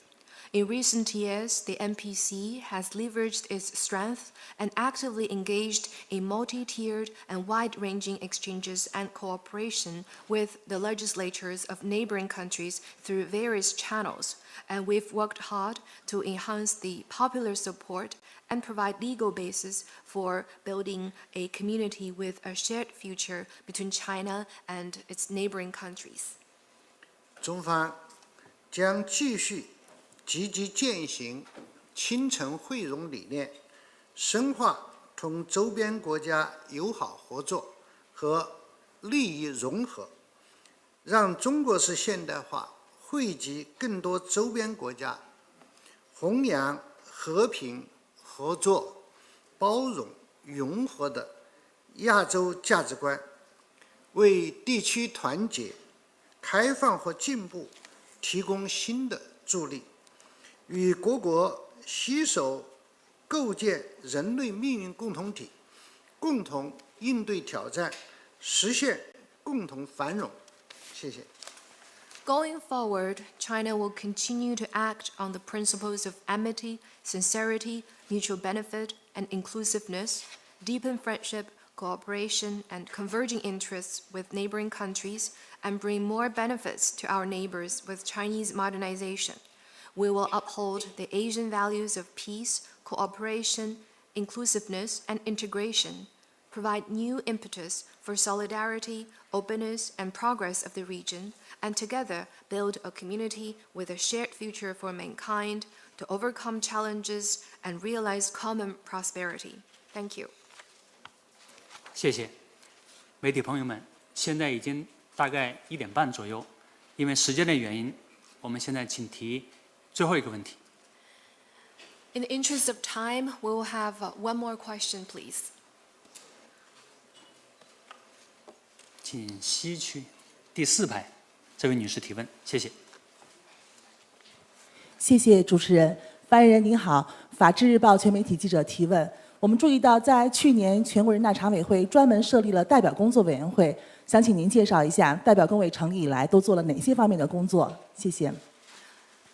Speaker 3: In recent years, the NPC has leveraged its strength and actively engaged in multi-tiered and wide-ranging exchanges and cooperation with the legislatures of neighboring countries through various channels, and we've worked hard to enhance the popular support and provide legal basis for building a community with a shared future between China and its neighboring countries.
Speaker 5: 中方将继续积极践行亲诚惠容理念，深化同周边国家友好合作和利益融合，让中国式现代化惠及更多周边国家，弘扬和平、合作、包容、融合的亚洲价值观，为地区团结、开放和进步提供新的助力，与各国携手构建人类命运共同体，共同应对挑战，实现共同繁荣。谢谢。
Speaker 3: Going forward, China will continue to act on the principles of amity, sincerity, mutual benefit, and inclusiveness, deepen friendship, cooperation, and converging interests with neighboring countries, and bring more benefits to our neighbors with Chinese modernization. We will uphold the Asian values of peace, cooperation, inclusiveness, and integration, provide new impetus for solidarity, openness, and progress of the region, and together build a community with a shared future for mankind to overcome challenges and realize common prosperity. Thank you.
Speaker 2: 谢谢，媒体朋友们，现在已经大概1点半左右，因为时间的原因，我们现在请提最后一个问题。
Speaker 3: In the interest of time, we will have one more question, please.
Speaker 2: 请西区第4排这位女士提问，谢谢。
Speaker 16: 谢谢主持人。发言人您好，法制日报全媒体记者提问。我们注意到，在去年全国人大常委会专门设立了代表工作委员会，想请您介绍一下代表工委成立以来都做了哪些方面的工作？谢谢。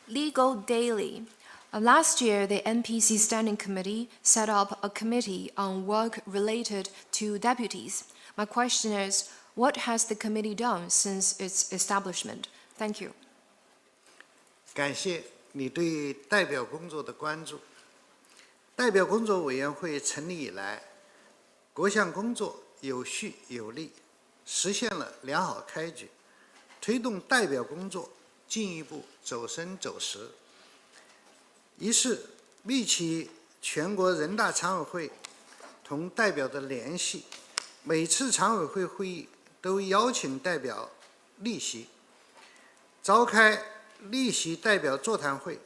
Speaker 3: Legal Daily. Last year, the NPC Standing Committee set up a committee on work related to deputies. My question is, what has the committee done since its establishment? Thank you.
Speaker 5: 感谢你对代表工作的关注。代表工作委员会成立以来，各项工作有序有力，实现了良好开局，推动代表工作进一步走深走实。一是密切全国人大常委会同代表的联系，每次常委会会议都邀请代表例席，召开例席代表座谈会，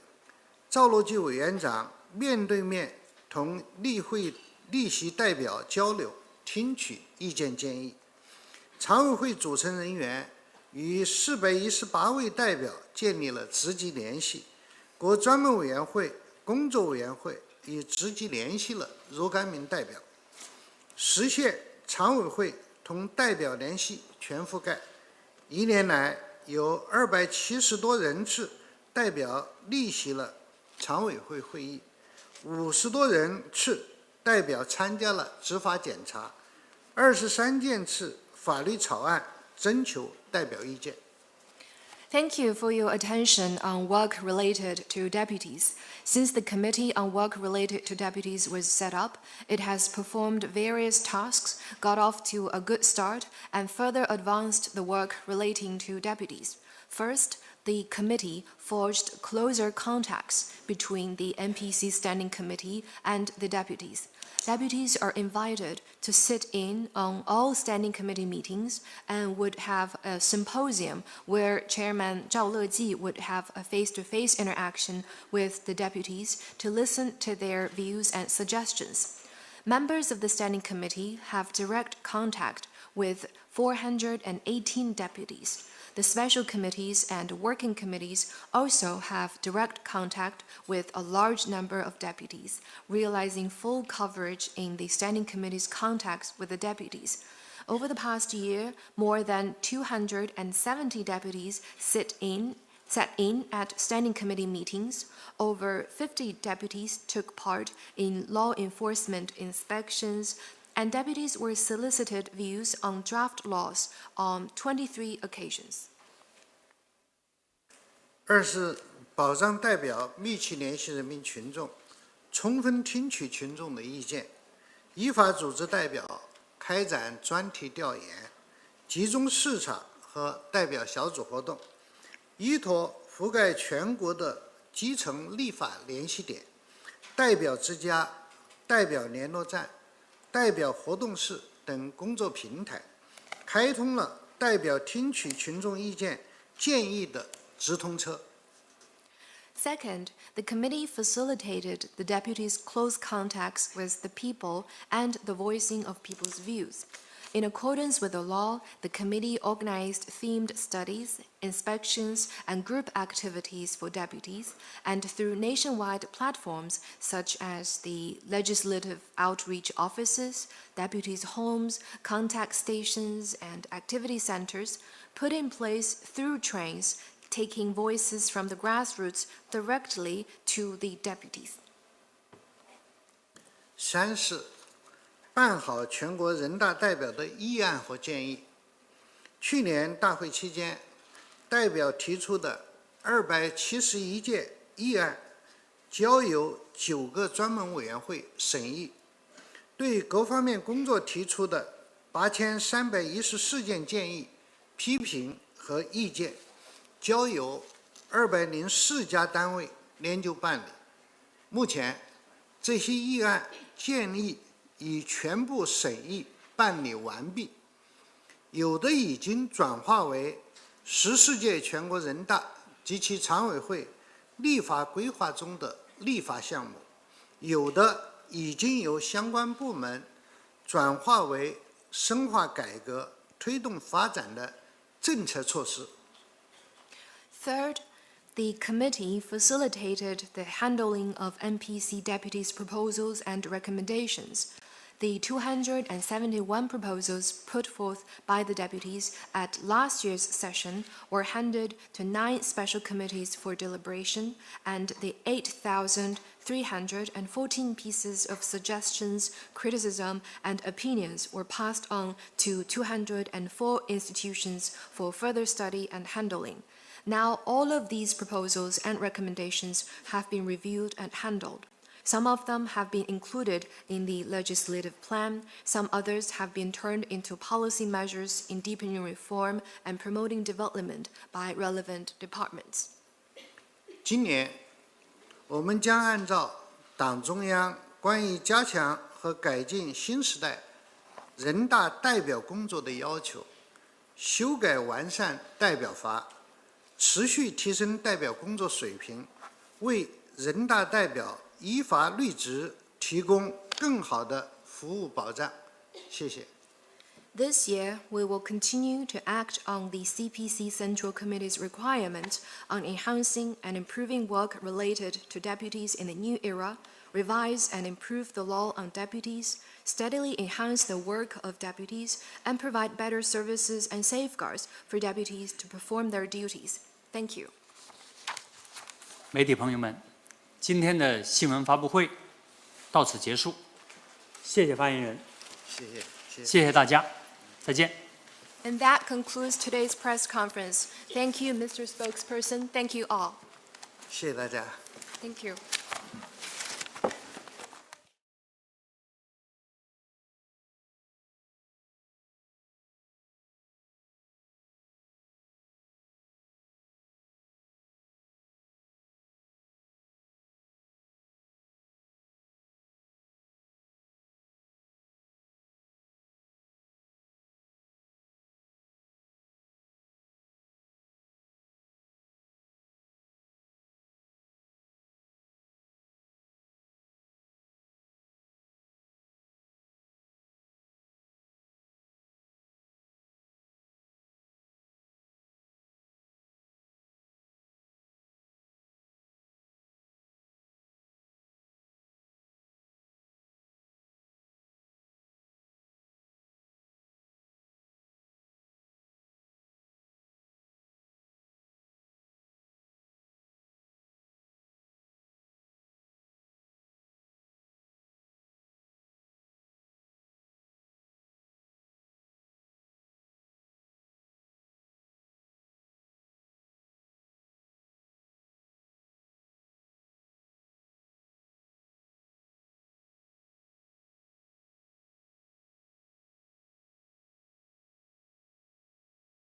Speaker 5: 赵乐际委员长面对面同例席代表交流，听取意见建议。常委会组成人员与418位代表建立了直级联系，各专门委员会、工作委员会也直接联系了若干名代表，实现常委会同代表联系全覆盖。一年来，有270多人次代表例席了常委会会议，50多人次代表参加了执法检查，23件次法律草案征求代表意见。
Speaker 3: Thank you for your attention on work related to deputies. Since the Committee on Work Related to Deputies was set up, it has performed various tasks, got off to a good start, and further advanced the work relating to deputies. First, the committee forged closer contacts between the NPC Standing Committee and the deputies. Deputies are invited to sit in on all standing committee meetings and would have a symposium where Chairman Zhao Leji would have a face-to-face interaction with the deputies to listen to their views and suggestions. Members of the standing committee have direct contact with 418 deputies. The special committees and working committees also have direct contact with a large number of deputies, realizing full coverage in the standing committee's contacts with the deputies. Over the past year, more than 270 deputies sat in at standing committee meetings. Over 50 deputies took part in law enforcement inspections, and deputies were solicited views on draft laws on 23 occasions.
Speaker 5: 二是保障代表密切联系人民群众，充分听取群众的意见，依法组织代表开展专题调研、集中视察和代表小组活动，依托覆盖全国的基层立法联系点、代表之家、代表联络站、代表活动室等工作平台，开通了代表听取群众意见建议的直通车。
Speaker 3: Second, the committee facilitated the deputies' close contacts with the people and the voicing of people's views. In accordance with the law, the committee organized themed studies, inspections, and group activities for deputies, and through nationwide platforms such as the legislative outreach offices, deputies' homes, contact stations, and activity centers, put in place through trains, taking voices from the grassroots directly to the deputies.
Speaker 5: 三是办好全国人大代表的议案和建议。去年大会期间，代表提出的271件议案，交由9个专门委员会审议；对各方面工作提出的8314件建议、批评和意见，交由204家单位研究办理。目前，这些议案建议已全部审议办理完毕，有的已经转化为14届全国人大及其常委会立法规划中的立法项目，有的已经由相关部门转化为深化改革、推动发展的政策措施。
Speaker 3: Third, the committee facilitated the handling of NPC deputies' proposals and recommendations. The 271 proposals put forth by the deputies at last year's session were handed to 9 special committees for deliberation, and the 8,314 pieces of suggestions, criticism, and opinions were passed on to 204 institutions for further study and handling. Now, all of these proposals and recommendations have been reviewed and handled. Some of them have been included in the legislative plan, some others have been turned into policy measures in deepening reform and promoting development by relevant departments.
Speaker 5: 今年，我们将按照党中央关于加强和改进新时代人大代表工作的要求，修改完善代表法，持续提升代表工作水平，为人大代表依法履职提供更好的服务保障。谢谢。
Speaker 3: This year, we will continue to act on the CPC Central Committee's requirement on enhancing and improving work related to deputies in the new era, revise and improve the law on deputies, steadily enhance the work of deputies, and provide better services and safeguards for deputies to perform their duties. Thank you.
Speaker 2: 媒体朋友们，今天的新闻发布会到此结束，谢谢发言人，谢谢大家，再见。
Speaker 3: And that concludes today's press conference. Thank you, Mr. Spokesperson. Thank you all.
Speaker 5: 谢谢大家。
Speaker 3: Thank you.